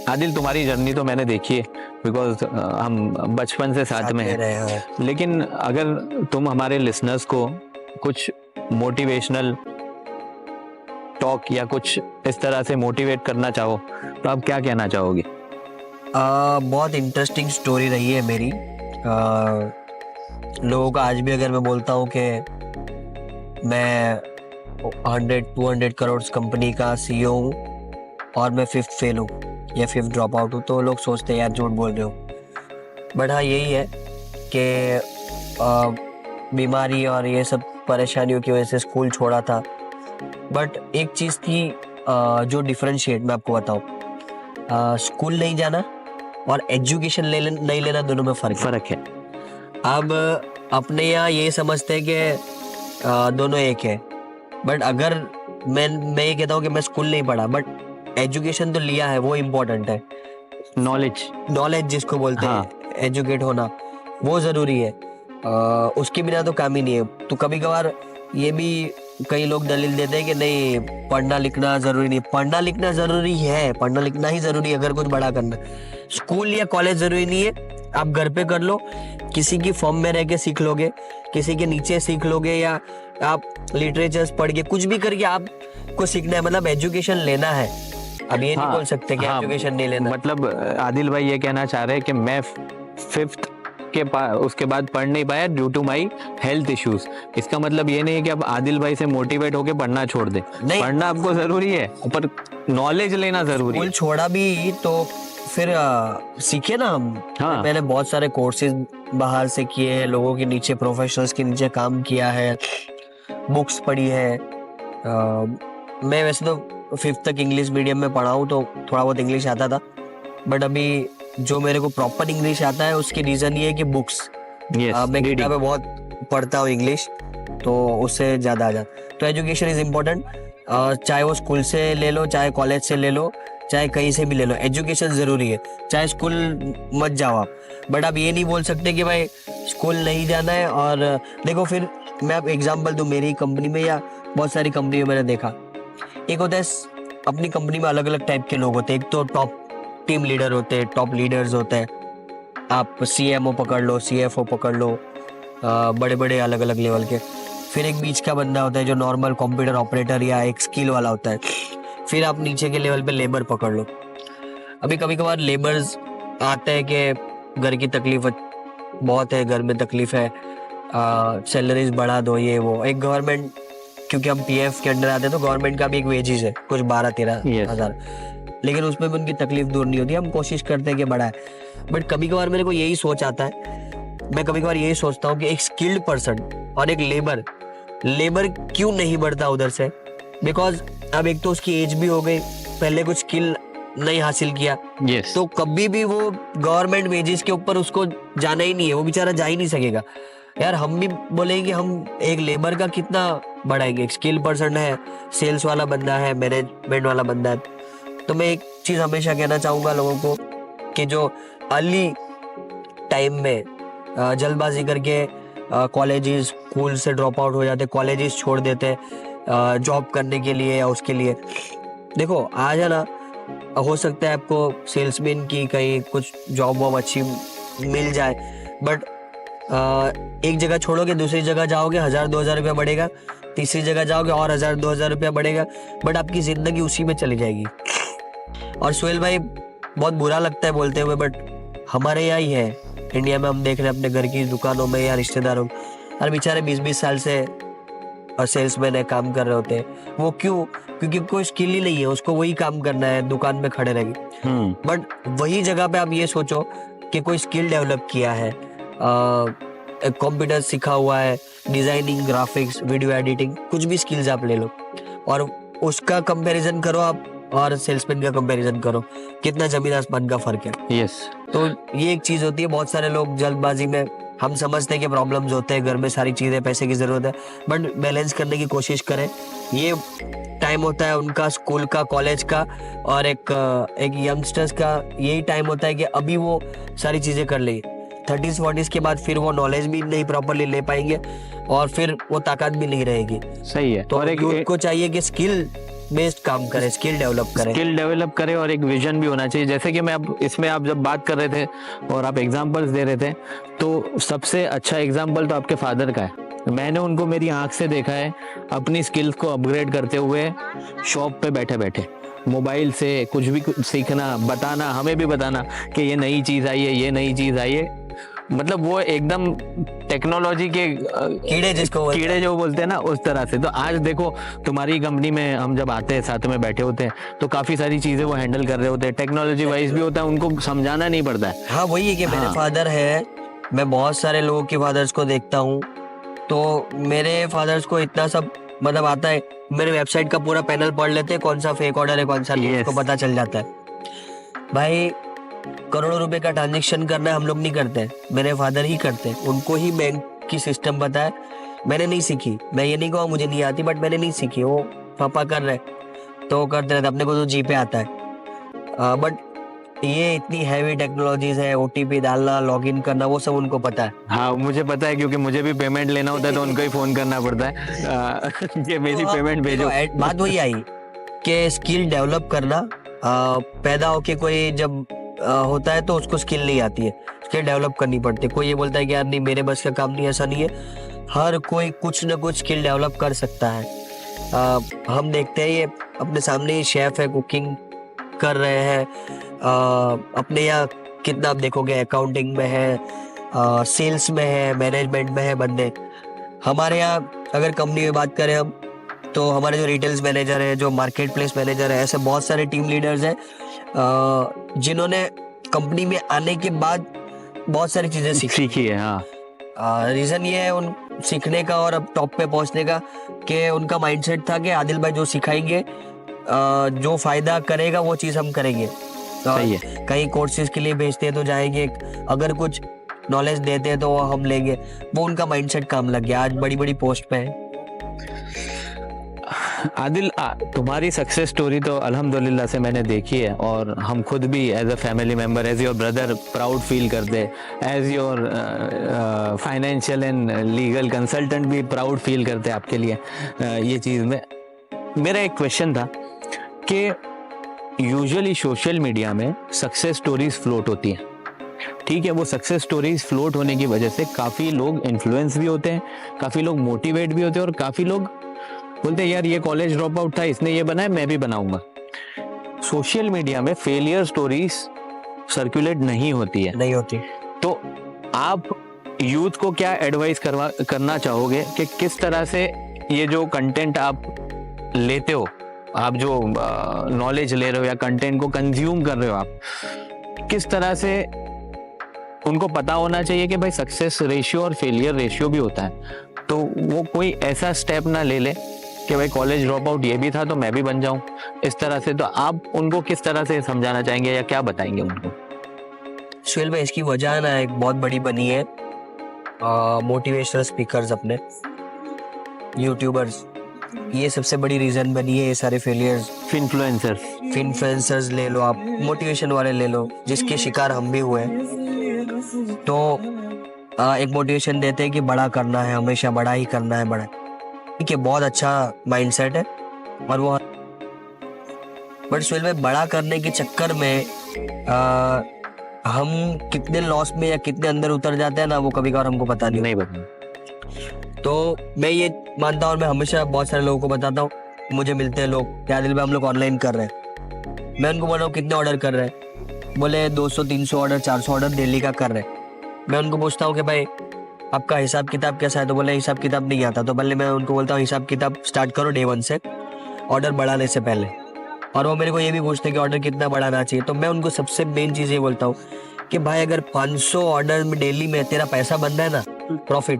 S1: आदिल तुम्हारी जर्नी तो मैंने देखी है, बिकॉज हम बचपन से साथ में
S2: रहे
S1: हैं।
S2: हैं।
S1: लेकिन अगर तुम हमारे लिसनर्स को कुछ मोटिवेशनल टॉक या कुछ इस तरह से मोटिवेट करना चाहो तो आप क्या कहना चाहोगे?
S2: बहुत इंटरेस्टिंग स्टोरी रही है मेरी। लोगों का आज भी अगर मैं बोलता हूँ कि मैं 100-200 करोड़ कंपनी का सीईओ हूँ और मैं 5th फेल हूँ या 5th ड्रॉप आउट हूँ, तो लोग सोचते हैं यार झूठ बोल रहे हो। बट हाँ यही है कि बीमारी और ये सब परेशानियों की वजह से स्कूल छोड़ा था। बट एक चीज़ थी जो डिफरेंशिएट मैं आपको बताऊँ, स्कूल नहीं जाना और एजुकेशन नहीं लेना, दोनों में फ़र्क है। अब अपने यहाँ ये समझते हैं कि दोनों एक है, बट अगर मैं ये कहता हूँ कि मैं स्कूल नहीं पढ़ा बट एजुकेशन तो लिया है, वो इम्पोर्टेंट है। नॉलेज जिसको बोलते हैं, एजुकेट होना वो ज़रूरी है। उसके बिना तो काम ही नहीं है। तो कभी कभार ये भी कई लोग दलील देते हैं कि नहीं पढ़ना लिखना ज़रूरी नहीं। पढ़ना लिखना ज़रूरी है, पढ़ना लिखना ही ज़रूरी है अगर कुछ बड़ा करना। स्कूल या कॉलेज ज़रूरी नहीं है, आप घर पे कर लो, किसी की फॉर्म में रह के सीख लोगे, किसी के नीचे सीख लोगे, या आप लिटरेचर्स पढ़ के कुछ भी करके आपको सीखना है। मतलब एजुकेशन लेना है। अब ये नहीं बोल सकते कि एजुकेशन नहीं लेना।
S1: मतलब आदिल भाई ये कहना चाह रहे हैं कि मैं 5th उसके बाद पढ़ नहीं पाया due to my health issues. इसका मतलब ये नहीं है कि अब आदिल भाई से मोटिवेट होके पढ़ना छोड़ दे। पढ़ना आपको जरूरी है, पर नॉलेज लेना जरूरी है।
S2: स्कूल छोड़ा भी तो फिर सीखे ना हम।
S1: हाँ।
S2: मैंने बहुत सारे कोर्सेज बाहर से किए हैं, लोगों के नीचे, प्रोफेशनल्स के नीचे काम किया है, बुक्स पढ़ी है। मैं वैसे तो 5th तक इंग्लिश मीडियम में पढ़ा हूँ, तो थोड़ा बहुत इंग्लिश आता था, बट अभी जो मेरे को प्रॉपर इंग्लिश आता है उसकी रीज़न ये है कि बुक्स, मैं किताबें बहुत पढ़ता हूँ इंग्लिश, तो उससे ज़्यादा आ जाता। तो एजुकेशन इज़ इम्पोर्टेंट, चाहे वो स्कूल से ले लो, चाहे कॉलेज से ले लो, चाहे कहीं से भी ले लो, एजुकेशन ज़रूरी है। चाहे स्कूल मत जाओ आप, बट आप ये नहीं बोल सकते कि भाई स्कूल नहीं जाना है। और देखो, फिर मैं अब एग्जांपल दूं, मेरी कंपनी में या बहुत सारी कंपनी में मैंने देखा, एक होता है अपनी कंपनी में अलग अलग टाइप के लोग होते हैं। एक तो टॉप टीम लीडर होते हैं, टॉप लीडर्स होते हैं, आप CMO पकड़ लो, CFO पकड़ लो, बड़े बड़े अलग अलग लेवल के। फिर एक बीच का बंदा होता है जो नॉर्मल कंप्यूटर ऑपरेटर या एक स्किल वाला होता है। फिर आप नीचे के लेवल पे लेबर पकड़ लो। अभी कभी कभार लेबर्स आते हैं कि घर की तकलीफ बहुत है, घर में तकलीफ है, सैलरीज बढ़ा दो, ये वो। एक गवर्नमेंट, क्योंकि हम PF के अंडर आते हैं, तो गवर्नमेंट का भी एक वेजेस है कुछ 12-13 हज़ार, लेकिन उसमें भी उनकी तकलीफ दूर नहीं होती। हम कोशिश करते हैं कि बढ़ाए, बट कभी कभार मेरे को यही सोच आता है, मैं कभी कभार यही सोचता हूँ कि एक स्किल्ड पर्सन और एक लेबर क्यों नहीं बढ़ता उधर से। बिकॉज अब एक तो उसकी एज भी हो गई, पहले कुछ स्किल नहीं हासिल किया, तो कभी भी वो गवर्नमेंट वेजेस के ऊपर उसको जाना ही नहीं है, वो बेचारा जा ही नहीं सकेगा। यार हम भी बोलेंगे कि हम एक लेबर का कितना बढ़ाएंगे, एक स्किल पर्सन है, सेल्स वाला बंदा है, मैनेजमेंट वाला बंदा है। तो मैं एक चीज़ हमेशा कहना चाहूँगा लोगों को कि जो अर्ली टाइम में जल्दबाजी करके कॉलेजेस, स्कूल से ड्रॉप आउट हो जाते, कॉलेजेस छोड़ देते जॉब करने के लिए या उसके लिए। देखो आ जाना, हो सकता है आपको सेल्समैन की कहीं कुछ जॉब वॉब अच्छी मिल जाए, बट एक जगह छोड़ोगे दूसरी जगह जाओगे, 1,000-2,000 रुपया बढ़ेगा, तीसरी जगह जाओगे और 1,000-2,000 रुपया बढ़ेगा, बट आपकी जिंदगी उसी में चली जाएगी। और सुहेल भाई, बहुत बुरा लगता है बोलते हुए, बट हमारे यहाँ ही है इंडिया में, हम देख रहे हैं अपने घर की दुकानों में या रिश्तेदारों में, और बेचारे 20-20 साल से सेल्समैन है, काम कर रहे होते हैं। वो क्यों? क्योंकि कोई स्किल ही नहीं है, उसको वही काम करना है, दुकान में खड़े रहेंगे। बट वही जगह पे आप ये सोचो कि कोई स्किल डेवलप किया है, कंप्यूटर सीखा हुआ है, डिजाइनिंग, ग्राफिक्स, वीडियो एडिटिंग, कुछ भी स्किल्स आप ले लो और उसका कंपैरिजन करो आप, और सेल्समैन का कंपैरिजन करो, कितना जमीन आसमान का फर्क है। तो ये एक चीज होती है, बहुत सारे लोग जल्दबाजी में, हम समझते हैं कि प्रॉब्लम्स होते हैं घर में, सारी चीजें, पैसे की जरूरत है, बट बैलेंस करने की कोशिश करें। ये टाइम होता है उनका स्कूल का, कॉलेज का, और एक यंगस्टर्स का यही टाइम होता है कि अभी वो सारी चीजें कर ले। 30s-40s के बाद फिर वो नॉलेज भी नहीं प्रॉपरली ले पाएंगे और फिर वो ताकत भी नहीं रहेगी।
S1: सही है।
S2: तो और यूथ को चाहिए कि स्किल बेस्ड काम करे, स्किल डेवलप करे और एक विजन भी होना चाहिए। जैसे कि मैं अब इसमें, आप जब बात कर रहे थे और आप एग्जांपल्स दे रहे थे, तो सबसे अच्छा एग्जांपल तो आपके फादर का है। मैंने उनको मेरी आंख से देखा है अपनी स्किल्स को अपग्रेड करते हुए, शॉप पे बैठे बैठे मोबाइल से कुछ भी सीखना, बताना, हमें भी बताना कि ये नई चीज आई है, ये नई चीज आई है। मतलब वो एकदम टेक्नोलॉजी के कीड़े जो बोलते हैं ना, उस तरह से। तो आज देखो तुम्हारी कंपनी में हम जब आते हैं, साथ में बैठे होते हैं, तो काफी सारी चीजें वो हैंडल कर रहे होते हैं, टेक्नोलॉजी वाइज भी होता है, उनको समझाना नहीं पड़ता है। हाँ, वही है कि मेरे फादर है, मैं बहुत सारे लोगों के फादर्स को देखता हूँ, तो मेरे फादर्स को इतना सब मतलब आता है। मेरे वेबसाइट का पूरा पैनल पढ़ लेते हैं, कौन सा फेक ऑर्डर है, कौन सा नहीं, उसको पता चल जाता है। भाई करोड़ों रुपए का ट्रांजेक्शन करना हम लोग नहीं करते, मेरे फादर ही करते हैं, उनको ही बैंक की सिस्टम पता है। मैंने नहीं सीखी, मैं ये नहीं कहूँ मुझे नहीं आती, बट मैंने नहीं सीखी, वो पापा कर रहे तो करते रहते, अपने को तो जीपे आता है। बट ये इतनी हैवी टेक्नोलॉजीज है, OTP डालना, लॉगिन करना, वो सब उनको पता है।
S1: हाँ, मुझे पता है, क्योंकि मुझे भी पेमेंट लेना होता है तो उनको ही फोन करना पड़ता है कि मेरी पेमेंट भेजो।
S2: बात वही आई कि स्किल डेवलप करना, पैदा होके कोई जब होता है तो उसको स्किल नहीं आती है, स्किल डेवलप करनी पड़ती है। कोई ये बोलता है कि यार नहीं मेरे बस का काम नहीं, ऐसा नहीं है, हर कोई कुछ ना कुछ स्किल डेवलप कर सकता है। हम देखते हैं ये अपने सामने ही शेफ है, कुकिंग कर रहे हैं, अपने यहाँ कितना आप देखोगे अकाउंटिंग में है, सेल्स में है, मैनेजमेंट में है बंदे। हमारे यहाँ अगर कंपनी में बात करें हम, तो हमारे जो रिटेल्स मैनेजर है, जो मार्केट प्लेस मैनेजर है, ऐसे बहुत सारे टीम लीडर्स हैं जिन्होंने कंपनी में आने के बाद बहुत सारी चीज़ें
S1: सीखी है। हाँ,
S2: रीज़न ये है उन सीखने का और अब टॉप पे पहुंचने का कि उनका माइंडसेट था कि आदिल भाई जो सिखाएंगे, जो फ़ायदा करेगा वो चीज़ हम करेंगे।
S1: सही है।
S2: कहीं कोर्सेज के लिए भेजते हैं तो जाएंगे, अगर कुछ नॉलेज देते हैं तो वो हम लेंगे। वो उनका माइंडसेट काम लग गया, आज बड़ी बड़ी पोस्ट पे है।
S1: आदिल, तुम्हारी सक्सेस स्टोरी तो अल्हम्दुलिल्लाह से मैंने देखी है, और हम खुद भी as a family member, as your brother proud feel करते, as your financial and legal consultant भी प्राउड फील करते आपके लिए ये चीज़ में। मेरा एक क्वेश्चन था कि यूजुअली सोशल मीडिया में सक्सेस स्टोरीज फ्लोट होती हैं, ठीक है। वो सक्सेस स्टोरीज फ्लोट होने की वजह से काफ़ी लोग इन्फ्लुएंस भी होते हैं, काफ़ी लोग मोटिवेट भी होते हैं, और काफ़ी लोग बोलते हैं यार ये कॉलेज ड्रॉप आउट था, इसने ये बनाया, मैं भी बनाऊंगा। सोशल मीडिया में फेलियर स्टोरीज सर्कुलेट नहीं होती है,
S2: नहीं होती।
S1: तो आप यूथ को क्या एडवाइस करना चाहोगे कि किस तरह से ये जो कंटेंट आप लेते हो, आप जो नॉलेज ले रहे हो या कंटेंट को कंज्यूम कर रहे हो, आप किस तरह से उनको पता होना चाहिए कि भाई सक्सेस रेशियो और फेलियर रेशियो भी होता है, तो वो कोई ऐसा स्टेप ना ले ले कि भाई कॉलेज ड्रॉप आउट ये भी था तो मैं भी बन जाऊं, इस तरह से। तो आप उनको किस तरह से समझाना चाहेंगे या क्या बताएंगे उनको?
S2: सुहेल भाई, इसकी वजह ना एक बहुत बड़ी बनी है मोटिवेशनल स्पीकर्स, अपने यूट्यूबर्स, ये सबसे बड़ी रीज़न बनी है ये सारे फेलियर्स। इन्फ्लुएंसर्स ले लो आप, मोटिवेशन वाले ले लो, जिसके शिकार हम भी हुए हैं। तो एक मोटिवेशन देते हैं कि बड़ा करना है, हमेशा बड़ा ही करना है, बड़ा। ठीक है, बहुत अच्छा माइंडसेट है, और वो बट सुहेल भाई बड़ा करने के चक्कर में हम कितने लॉस में या कितने अंदर उतर जाते हैं ना, वो कभी कभार हमको पता नहीं
S1: पता।
S2: तो मैं ये मानता हूँ, और मैं हमेशा बहुत सारे लोगों को बताता हूँ, मुझे मिलते हैं लोग, क्या दिल में हम लोग ऑनलाइन कर रहे हैं, मैं उनको बोल रहा हूँ कितने ऑर्डर कर रहे हैं, बोले 200-300 ऑर्डर 400 ऑर्डर डेली का कर रहे हैं। मैं उनको पूछता हूँ कि भाई आपका हिसाब किताब कैसा है, तो बोले हिसाब किताब नहीं आता। तो पहले मैं उनको बोलता हूँ हिसाब किताब स्टार्ट करो डे 1 से, ऑर्डर बढ़ाने से पहले। और वो मेरे को ये भी पूछते हैं कि ऑर्डर कितना बढ़ाना चाहिए। तो मैं उनको सबसे मेन चीज़ ये बोलता हूँ कि भाई अगर 500 ऑर्डर में डेली में तेरा पैसा बन रहा है ना, प्रॉफिट,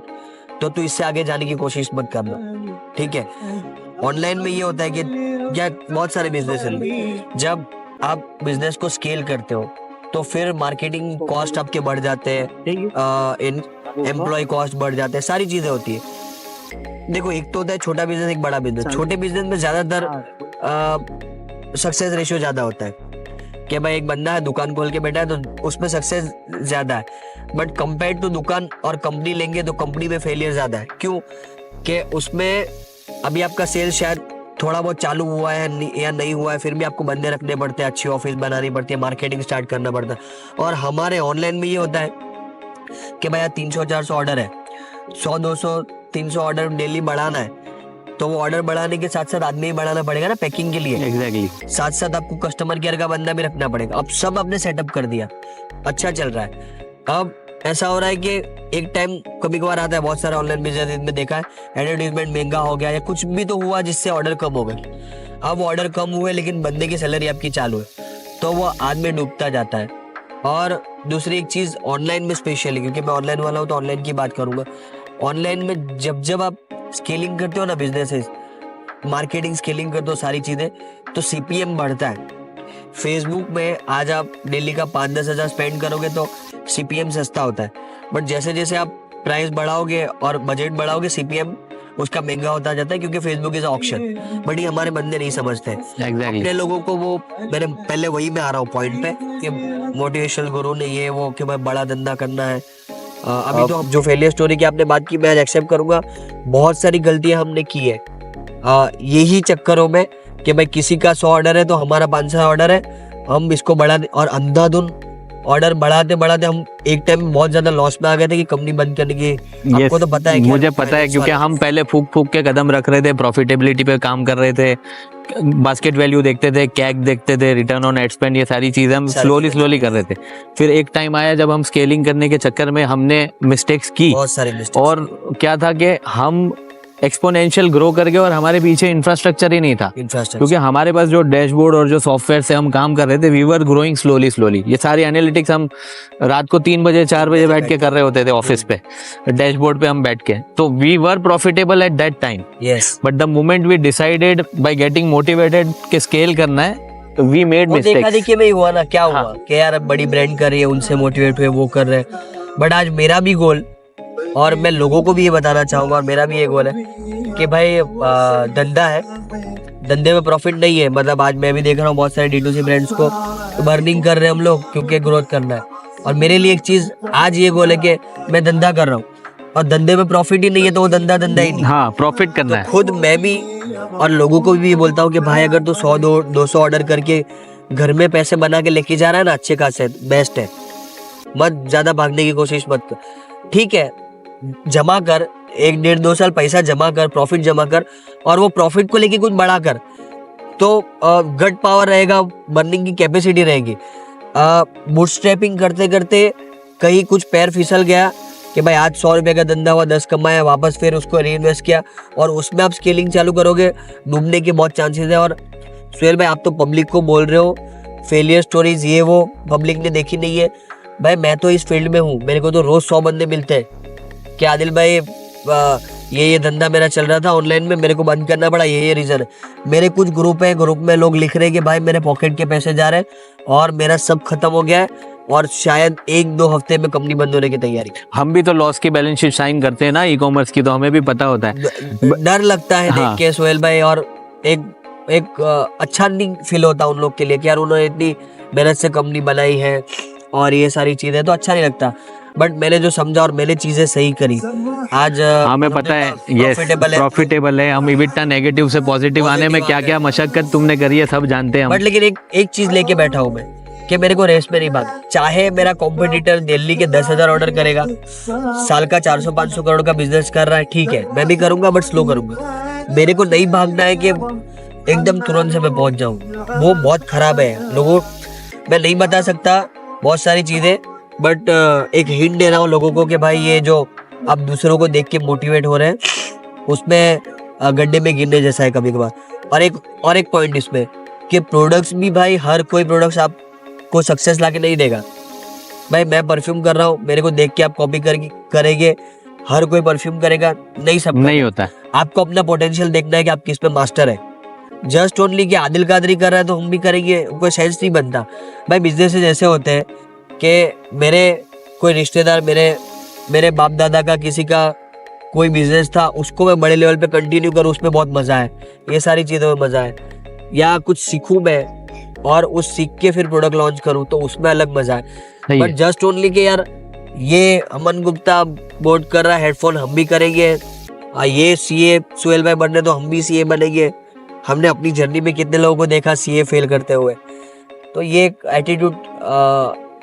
S2: तो तू इससे आगे जाने की कोशिश मत करना, ठीक है। ऑनलाइन में ये होता है कि या बहुत सारे बिजनेस हैं, जब आप बिजनेस को स्केल करते हो तो फिर मार्केटिंग कॉस्ट आपके बढ़ जाते हैं, एम्प्लॉय कॉस्ट बढ़ जाते हैं, सारी चीजें होती है। देखो, एक तो होता है छोटा बिजनेस, एक बड़ा बिजनेस। छोटे बिजनेस में ज्यादातर सक्सेस रेशियो ज्यादा होता है कि भाई एक बंदा है दुकान खोल के बैठा है तो उसमें सक्सेस ज्यादा है, बट कंपेयर टू दुकान और कंपनी लेंगे तो कंपनी में फेलियर ज्यादा है। क्यों? कि उसमें अभी आपका सेल शायद थोड़ा बहुत चालू हुआ है या नहीं हुआ है, फिर भी आपको बंदे रखने पड़ते हैं, अच्छी ऑफिस बनानी पड़ती है, मार्केटिंग स्टार्ट करना पड़ता है। और हमारे ऑनलाइन में ये होता है कि भाई 300-400 ऑर्डर है, 100-200-300 ऑर्डर डेली बढ़ाना है, तो वो ऑर्डर बढ़ाने के साथ साथ आदमी बढ़ाना पड़ेगा ना पैकिंग के लिए।
S1: एग्जैक्टली।
S2: साथ साथ आपको कस्टमर केयर का बंदा भी रखना पड़ेगा। अब सब आपने सेटअप कर दिया, अच्छा चल रहा है। अब ऐसा हो रहा है कि एक टाइम कभी कभार आता है, बहुत सारा ऑनलाइन बिजनेस में देखा है, एडवर्टीजमेंट महंगा हो गया या कुछ भी तो हुआ जिससे ऑर्डर कम हो गए। अब ऑर्डर कम हुए लेकिन बंदे की सैलरी आपकी चालू है, तो वो आदमी डूबता जाता है। और दूसरी एक चीज़ ऑनलाइन में स्पेशली, क्योंकि मैं ऑनलाइन वाला हूँ तो ऑनलाइन की बात करूँगा। ऑनलाइन में जब आप स्केलिंग करते हो ना, बिजनेसेस मार्केटिंग स्केलिंग करते हो, सारी चीज़ें, तो CPM बढ़ता है। फेसबुक में आज आप डेली का 5-10 हज़ार स्पेंड करोगे तो CPM सस्ता होता है, बट जैसे जैसे आप प्राइस बढ़ाओगे और बजट बढ़ाओगे CPM उसका महंगा होता जाता है, क्योंकि फेसबुक इज ऑप्शन। बट ये हमारे बंदे नहीं समझते। अपने लोगों को वो, मैंने पहले वही में आ रहा हूँ पॉइंट पे कि मोटिवेशनल गुरु ने ये वो कि भाई बड़ा धंधा करना है। अभी तो जो फेलियर स्टोरी की आपने बात की, मैं एक्सेप्ट करूंगा, बहुत सारी गलतियां हमने की है यही चक्करों में कि भाई किसी का 100 ऑर्डर है तो हमारा 500 ऑर्डर है, हम इसको बढ़ा दे, और अंधाधुन ऑर्डर बढ़ाते बढ़ाते हम एक टाइम बहुत ज्यादा लॉस में आ गए थे कि कंपनी बंद करने की। आपको तो पता है,
S1: मुझे पता है, क्योंकि हम पहले फूक फूक के कदम रख रहे थे, प्रॉफिटेबिलिटी पे काम कर रहे थे, बास्केट वैल्यू देखते थे, कैक देखते थे, रिटर्न ऑन एड स्पेंड, ये सारी चीजें हम स्लोली कर रहे थे। फिर एक टाइम आया जब हम स्केलिंग करने के चक्कर में हमने मिस्टेक्स की,
S2: बहुत सारे मिस्टेक्स।
S1: और क्या था कि हम एक्सपोनेंशियल ग्रो करके, और हमारे पीछे इंफ्रास्ट्रक्चर ही नहीं था,
S2: इंफ्रास्ट्रक्चर
S1: क्योंकि हमारे पास जो डैशबोर्ड और जो सॉफ्टवेयर से हम काम कर रहे थे, वी वर ग्रोइंग स्लोली। ये सारी एनालिटिक्स हम रात को 3 बजे 4 बजे बैठ के कर रहे होते थे ऑफिस पे, डैशबोर्ड पे हम बैठ के। तो we were profitable at that time,
S2: yes.
S1: But the moment we decided by getting motivated कि स्केल करना है, वी मेड
S2: वो देखा
S1: मिस्टेक्स।
S2: देखिए में ही हुआ ना, क्या हुआ
S1: हाँ।
S2: कि यार अब बड़ी ब्रांड कर रही है, उनसे मोटिवेट हुए वो कर रहे हैं। बट आज मेरा भी गोल, और मैं लोगों को भी ये बताना चाहूंगा, और मेरा भी ये गोल है कि भाई धंधा है, धंधे में प्रॉफिट नहीं है। मतलब आज मैं भी देख रहा हूँ बहुत सारे D2C ब्रांड्स को बर्निंग कर रहे हैं हम लोग, क्योंकि ग्रोथ करना है। और मेरे लिए एक चीज आज ये गोल है कि मैं धंधा कर रहा हूँ, और धंधे में प्रॉफिट ही नहीं है तो वो धंधा ही नहीं।
S1: हाँ, प्रॉफिट करना
S2: तो
S1: है।
S2: खुद मैं भी और लोगों को भी ये बोलता हूँ कि भाई अगर तू 100-200 ऑर्डर करके घर में पैसे बना के लेके जा रहा है ना, अच्छे खासे, बेस्ट है। मत ज्यादा भागने की कोशिश मत कर, ठीक है। जमा कर, 1-1.5-2 साल पैसा जमा कर, प्रॉफिट जमा कर, और वो प्रॉफिट को लेके कुछ बड़ा कर, तो गट पावर रहेगा, बर्निंग की कैपेसिटी रहेगी। बूटस्ट्रैपिंग करते करते कहीं कुछ पैर फिसल गया कि भाई आज 100 रुपये का धंधा हुआ, 10 कमाया, वापस फिर उसको रीइन्वेस्ट किया, और उसमें आप स्केलिंग चालू करोगे, डूबने के बहुत चांसेस है। और सुहेल भाई, आप तो पब्लिक को बोल रहे हो फेलियर स्टोरीज ये वो पब्लिक ने देखी नहीं है। भाई मैं तो इस फील्ड में हूँ, मेरे को तो रोज 100 बंदे मिलते हैं कि आदिल भाई ये धंधा मेरा चल रहा था ऑनलाइन में, मेरे को बंद करना पड़ा, ये रीजन है। मेरे कुछ ग्रुप है, ग्रुप में लोग लिख रहे हैं कि भाई मेरे पॉकेट के पैसे जा रहे हैं और मेरा सब खत्म हो गया है, और शायद 1-2 हफ्ते में कंपनी बंद होने की तैयारी।
S1: हम भी तो लॉस की बैलेंस शीट साइन करते हैं ना ई कॉमर्स की, तो हमें भी पता होता है।
S2: डर लगता है
S1: हाँ।
S2: देख के सुहेल भाई, और एक अच्छा नहीं फील होता उन लोग के लिए कि यार उन्होंने इतनी मेहनत से कंपनी बनाई है और ये सारी चीजें, तो अच्छा नहीं लगता। बट मैंने जो समझा और मैंने चीजें सही करी, आज
S1: हमें पता है, यस, प्रॉफिटेबल है। हम इबिटा नेगेटिव से पॉजिटिव आने में क्या क्या मशक्कत तुमने करी है सब जानते हैं हम।
S2: बट लेकिन एक चीज लेके बैठा हूँ मैं कि मेरे को रेस में नहीं भाग। चाहे मेरा कॉम्पिटिटर दिल्ली के 10,000 ऑर्डर करेगा, साल का 400-500 करोड़ का बिजनेस कर रहा है, ठीक है, मैं भी करूंगा बट स्लो करूंगा। मेरे को नहीं भागना है कि एकदम तुरंत से मैं पहुंच जाऊं, वो बहुत खराब है। लोगों, मैं नहीं बता सकता बहुत सारी चीजें, बट एक हिंट दे रहा हूँ लोगों को कि भाई ये जो आप दूसरों को देख के मोटिवेट हो रहे हैं, उसमें गड्ढे में गिरने जैसा है कभी कभार। और एक पॉइंट इसमें कि प्रोडक्ट्स भी, भाई हर कोई प्रोडक्ट्स आपको सक्सेस लाके नहीं देगा। भाई मैं परफ्यूम कर रहा हूँ, मेरे को देख के आप कॉपी करेंगे, हर कोई परफ्यूम करेगा, नहीं सब
S1: नहीं होता है।
S2: आपको अपना पोटेंशियल देखना है कि आप किस पे मास्टर है। जस्ट ओनली कि आदिल कादरी कर रहा है तो हम भी करेंगे, कोई सेंस नहीं बनता। भाई बिजनेसेस ऐसे होते हैं कि मेरे कोई रिश्तेदार, मेरे बाप दादा का किसी का कोई बिजनेस था, उसको मैं बड़े लेवल पे कंटिन्यू करूँ, उसमें बहुत मजा है। ये सारी चीज़ों में मजा है। या कुछ सीखूं मैं और उस सीख के फिर प्रोडक्ट लॉन्च करूँ, तो उसमें अलग मजा है। बट जस्ट ओनली कि यार ये अमन गुप्ता बोर्ड कर रहा है हेडफोन, हम भी करेंगे, ये सीए सुहेल भाई बनने तो हम भी सीए बनेंगे। हमने अपनी जर्नी में कितने लोगों को देखा सीए फेल करते हुए। तो ये एक एटीट्यूड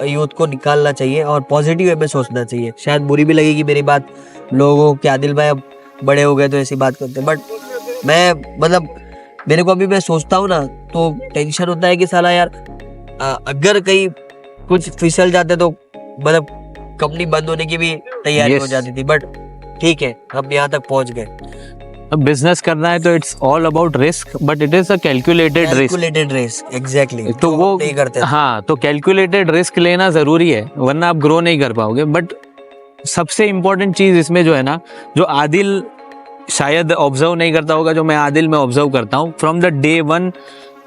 S2: यूथ को निकालना चाहिए और पॉजिटिव वे में सोचना चाहिए। शायद बुरी भी लगेगी मेरी बात लोगों के, आदिल भाई अब बड़े हो गए तो ऐसी बात करते हैं, बट मैं मतलब मेरे को अभी मैं सोचता हूँ ना तो टेंशन होता है कि साला यार अगर कहीं कुछ फिसल जाते तो मतलब कंपनी बंद होने की भी तैयारी हो जाती थी। बट ठीक है, हम यहाँ तक पहुँच गए।
S1: अब बिजनेस करना है तो it's all about risk, but it is a calculated risk.
S2: Exactly,
S1: तो वो
S2: नहीं करते।
S1: हाँ, तो कैलकुलेटेड रिस्क लेना जरूरी है, वरना आप ग्रो नहीं कर पाओगे। बट सबसे इम्पोर्टेंट चीज इसमें जो है ना, जो आदिल शायद ऑब्जर्व नहीं करता होगा, जो मैं आदिल में ऑब्जर्व करता हूँ, फ्रॉम द डे 1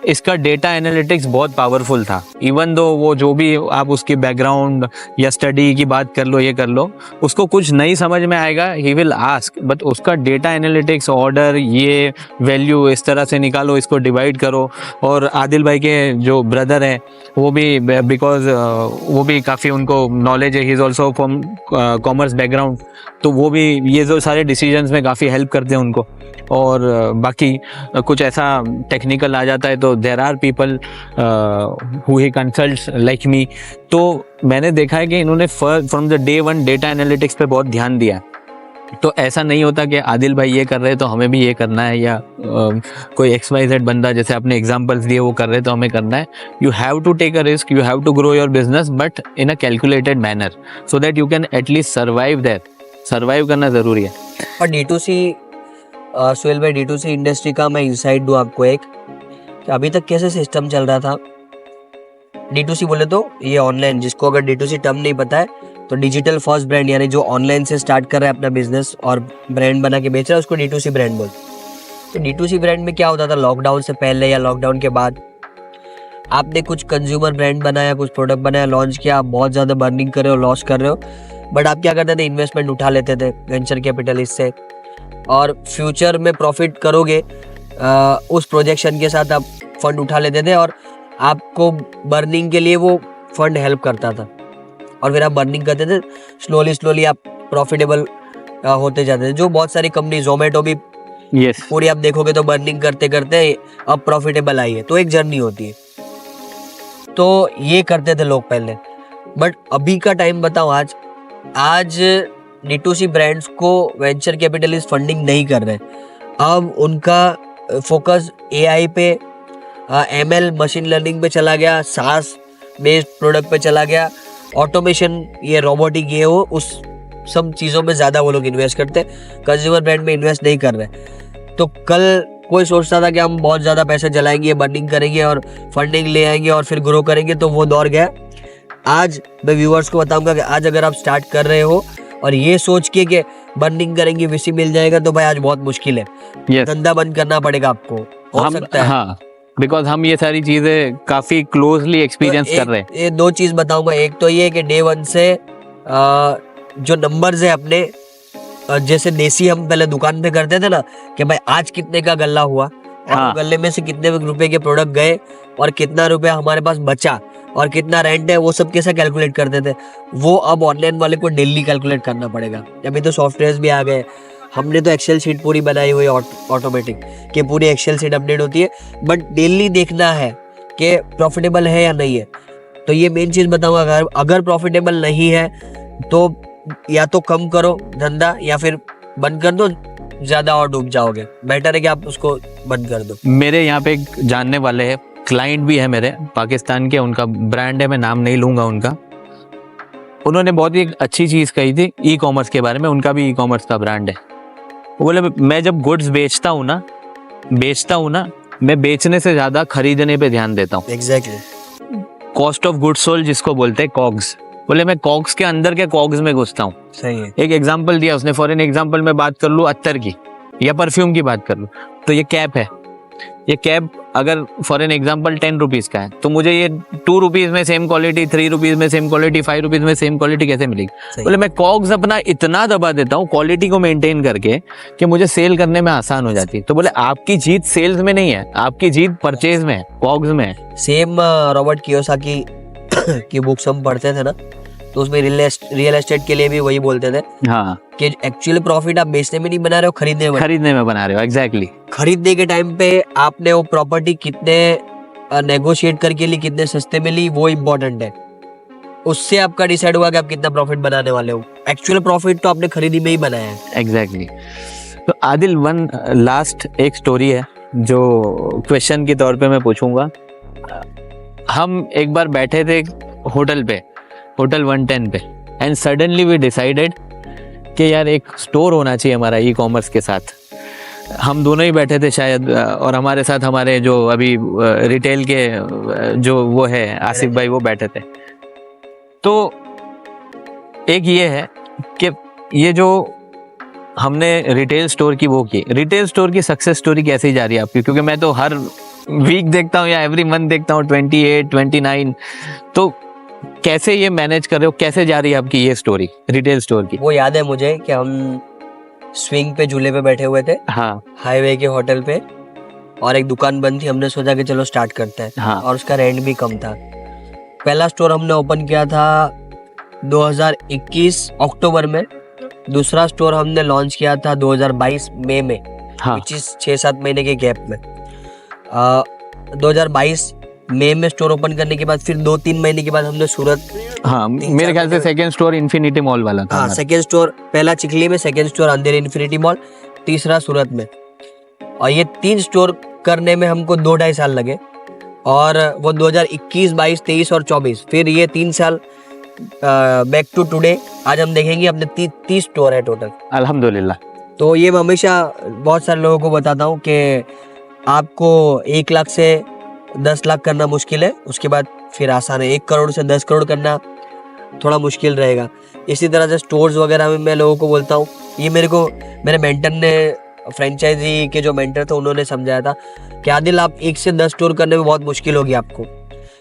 S1: इसका डेटा एनालिटिक्स बहुत पावरफुल था। इवन दो वो जो भी आप उसकी बैकग्राउंड या स्टडी की बात कर लो, ये कर लो, उसको कुछ नहीं समझ में आएगा, ही विल आस्क, बट उसका डेटा एनालिटिक्स, ऑर्डर, ये वैल्यू इस तरह से निकालो, इसको डिवाइड करो। और आदिल भाई के जो ब्रदर हैं वो भी, बिकॉज वो भी काफ़ी उनको नॉलेज है, he is also from commerce background, तो वो भी ये जो सारे डिसीजंस में काफ़ी हेल्प करते हैं उनको। और बाकी कुछ ऐसा टेक्निकल आ जाता है तो there are people who he consults like me. तो मैंने देखा है कि इन्होंने from the day 1 data analytics पे बहुत ध्यान दिया। तो ऐसा नहीं होता कि आदिल भाई ये कर रहे हैं तो हमें भी ये करना है, या कोई XYZ बंदा जैसे आपने एग्जांपल्स दिए वो कर रहे हैं तो हमें करना है। You have to take a risk, you have to grow your business, but in a calculated manner, so that you can at least survive that. Survive करना ज़रूरी है।
S2: और D2C सुहेल भाई, D2C इंडस्ट्री का मैं इंसाइट दूं आपको एक, कि अभी तक कैसे सिस्टम चल रहा था। D2C बोले तो ये ऑनलाइन, जिसको अगर D2C टर्म नहीं पता है तो डिजिटल फर्स्ट ब्रांड, यानी जो ऑनलाइन से स्टार्ट कर रहा है अपना बिजनेस और ब्रांड बना के बेच रहा है, उसको D2C ब्रांड बोलते। तो D2C ब्रांड में क्या होता था, लॉकडाउन से पहले या लॉकडाउन के बाद आपने कुछ कंज्यूमर ब्रांड बनाया, कुछ प्रोडक्ट बनाया, लॉन्च किया, आप बहुत ज़्यादा बर्निंग कर रहे हो, लॉस कर रहे हो, बट आप क्या करते थे, इन्वेस्टमेंट उठा लेते थे वेंचर कैपिटलिस्ट से, और फ्यूचर में प्रॉफिट करोगे उस प्रोजेक्शन के साथ आप फंड उठा लेते थे, और आपको बर्निंग के लिए वो फंड हेल्प करता था, और फिर आप बर्निंग करते थे, स्लोली आप प्रॉफिटेबल होते जाते थे। जो बहुत सारी कंपनी, जोमेटो भी
S1: यस,
S2: पूरी आप देखोगे तो बर्निंग करते करते अब प्रॉफिटेबल आई है, तो एक जर्नी होती है। तो ये करते थे लोग पहले, बट अभी का टाइम बताओ, आज D2C ब्रांड्स को वेंचर कैपिटलिस्ट फंडिंग नहीं कर रहे। अब उनका फोकस AI पे, ML मशीन लर्निंग पे चला गया, SaaS बेस्ड प्रोडक्ट पे चला गया, ऑटोमेशन, ये रोबोटिक, ये वो, उस सब चीज़ों में ज़्यादा वो लोग इन्वेस्ट करते, कंज्यूमर ब्रांड में इन्वेस्ट नहीं कर रहे। तो कल कोई सोचता था कि हम बहुत ज़्यादा पैसे जलाएंगे, बर्निंग करेंगे और फंडिंग ले आएंगे और फिर ग्रो करेंगे, तो वो दौर गया। आज मैं व्यूअर्स को बताऊंगा कि आज अगर आप स्टार्ट कर रहे हो और ये सोच के कि बर्निंग करेंगे VC मिल जाएगा, तो भाई आज बहुत मुश्किल है।
S1: यस,
S2: धंधा बंद करना पड़ेगा आपको, हो सकता है।
S1: हाँ, बिकॉज हम ये सारी चीजें काफी क्लोजली एक्सपीरियंस कर रहे हैं।
S2: ये दो चीज बताऊंगा, एक तो ये कि डे वन से जो नंबर्स है अपने, जैसे देसी हम पहले दुकान पे करते थे ना, कि भाई आज कितने का गल्ला हुआ, और
S1: हाँ।
S2: गल्ले में से कितने रुपए के प्रोडक्ट गए और कितना रुपया हमारे पास बचा और कितना रेंट है, वो सब कैसे कैलकुलेट करते थे, वो अब ऑनलाइन वाले को डेली कैलकुलेट करना पड़ेगा। अभी तो सॉफ्टवेयर भी आ गए, हमने तो एक्सेल शीट पूरी बनाई हुई है ऑटोमेटिक, कि पूरी एक्सेल शीट अपडेट होती है, बट डेली देखना है कि प्रॉफिटेबल है या नहीं है। तो ये मेन चीज बताऊंगा, अगर प्रॉफिटेबल नहीं है तो या तो कम करो धंधा, या फिर बंद कर दो, ज्यादा और डूब जाओगे। बेटर है कि आप उसको बंद कर दो।
S1: मेरे यहाँ पे एक जानने वाले हैं, क्लाइंट भी है मेरे, पाकिस्तान के, उनका ब्रांड है, मैं नाम नहीं लूंगा उनका। उन्होंने बहुत ही अच्छी चीज़ कही थी ई-कॉमर्स के बारे में, उनका भी ई-कॉमर्स का ब्रांड है। वो बोले, मैं जब गुड्स बेचता हूँ ना, मैं बेचने से ज़्यादा खरीदने पे ध्यान देता हूँ।
S2: Exactly,
S1: cost of goods sold जिसको बोलते हैं, कॉग्स। बोले मैं कॉग्स के अंदर के कॉग्स में घुसता हूँ।
S2: सही है।
S1: एक एग्जांपल दिया उसने, फॉर एन एग्जांपल मैं बात कर लूँ अत्तर की या परफ्यूम की बात कर लूँ, तो ये कैप है, ये कैप अगर फॉर एन एग्जांपल 10 रुपीज़ का है, तो मुझे ये 2 रुपीज़ में सेम क्वालिटी, 3 रुपीज़ में सेम क्वालिटी, 5 रुपीज़ में सेम क्वालिटी कैसे मिलेगी? बोले मैं कॉग्स अपना इतना दबा देता हूँ क्वालिटी को मेंटेन करके कि मुझे सेल करने में आसान हो जाती है। तो बोले आपकी जीत सेल्स में नहीं है, आपकी जीत परचेज में है, कॉग्स में है।
S2: सेम रॉबर्ट कियोसाकी की बुक्स हम पढ़ते थे ना, तो उसमें रियल एस्टेट के लिए भी वही बोलते थे,
S1: हाँ,
S2: कि एक्चुअली प्रॉफिट आप बेचने में नहीं बना रहे हो, खरीदने में
S1: बना रहे हो। एग्जैक्टली,
S2: खरीदने के टाइम पे आपने वो प्रॉपर्टी कितने नेगोशिएट करके ली, कितने सस्ते में ली, वो इम्पोर्टेंट है। उससे आपका डिसाइड हुआ कि आप कितना प्रॉफिट बनाने वाले हो। एक्चुअल प्रॉफिट तो आपने खरीदी में ही बनाया है।
S1: एग्जैक्टली। तो आदिल, वन लास्ट एक स्टोरी है जो क्वेश्चन के तौर पे मैं पूछूंगा। हम एक बार बैठे थे होटल 110 पे, एंड सडनली वी डिसाइडेड कि यार एक स्टोर होना चाहिए हमारा ई-कॉमर्स के साथ। हम दोनों ही बैठे थे शायद, और हमारे साथ हमारे जो अभी रिटेल के जो वो है आसिफ भाई, वो बैठे थे। तो एक ये है कि ये जो हमने रिटेल स्टोर की वो की, रिटेल स्टोर की सक्सेस स्टोरी कैसे जा रही है आपकी? क्योंकि मैं तो हर वीक देखता हूँ या एवरी मंथ देखता हूँ 28, 29, तो कैसे ये मैनेज कर रहे हो, कैसे जा रही है आपकी ये स्टोरी रिटेल स्टोर की?
S2: वो याद है मुझे कि हम स्विंग पे झूले पे बैठे हुए थे,
S1: हाँ,
S2: हाईवे के होटल पे, और एक दुकान बंद थी। हमने सोचा कि चलो स्टार्ट करते हैं,
S1: हाँ,
S2: और उसका रेंट भी कम था। पहला स्टोर हमने ओपन किया था 2021 अक्टूबर में, दूसरा स्टोर हमने लॉन्च किया था 2022 मई में,
S1: हाँ,
S2: विच इज 6-7 महीने के गैप में। 2022 मई में स्टोर ओपन करने के बाद फिर 2-3 महीने के बाद हमने सूरत,
S1: हाँ, मेरे ख्याल से सेकंड स्टोर इन्फिनिटी मॉल वाला था।
S2: हाँ, सेकंड स्टोर, पहला चिखली में, सेकंड स्टोर अंधेरी इन्फिनिटी मॉल, तीसरा सूरत में। और ये 3 स्टोर करने में हमको 2-2.5 साल लगे, और वो 2021, 22, 23 और 24, फिर ये 3 साल बैक टू टुडे। आज हम देखेंगे अपने 30 स्टोर है टोटल।
S1: अल्हम्दुलिल्लाह।
S2: तो ये मैं हमेशा बहुत सारे लोगों को बताता हूँ कि आपको 1 लाख से 10 लाख करना मुश्किल है, उसके बाद फिर आसान है। 1 करोड़ से 10 करोड़ करना थोड़ा मुश्किल रहेगा। इसी तरह से स्टोर्स वगैरह में मैं लोगों को बोलता हूँ, ये मेरे मेंटर ने, फ्रेंचाइजी के जो मेंटर थे उन्होंने समझाया था कि आदिल आप 1 से 10 स्टोर करने में बहुत मुश्किल होगी आपको,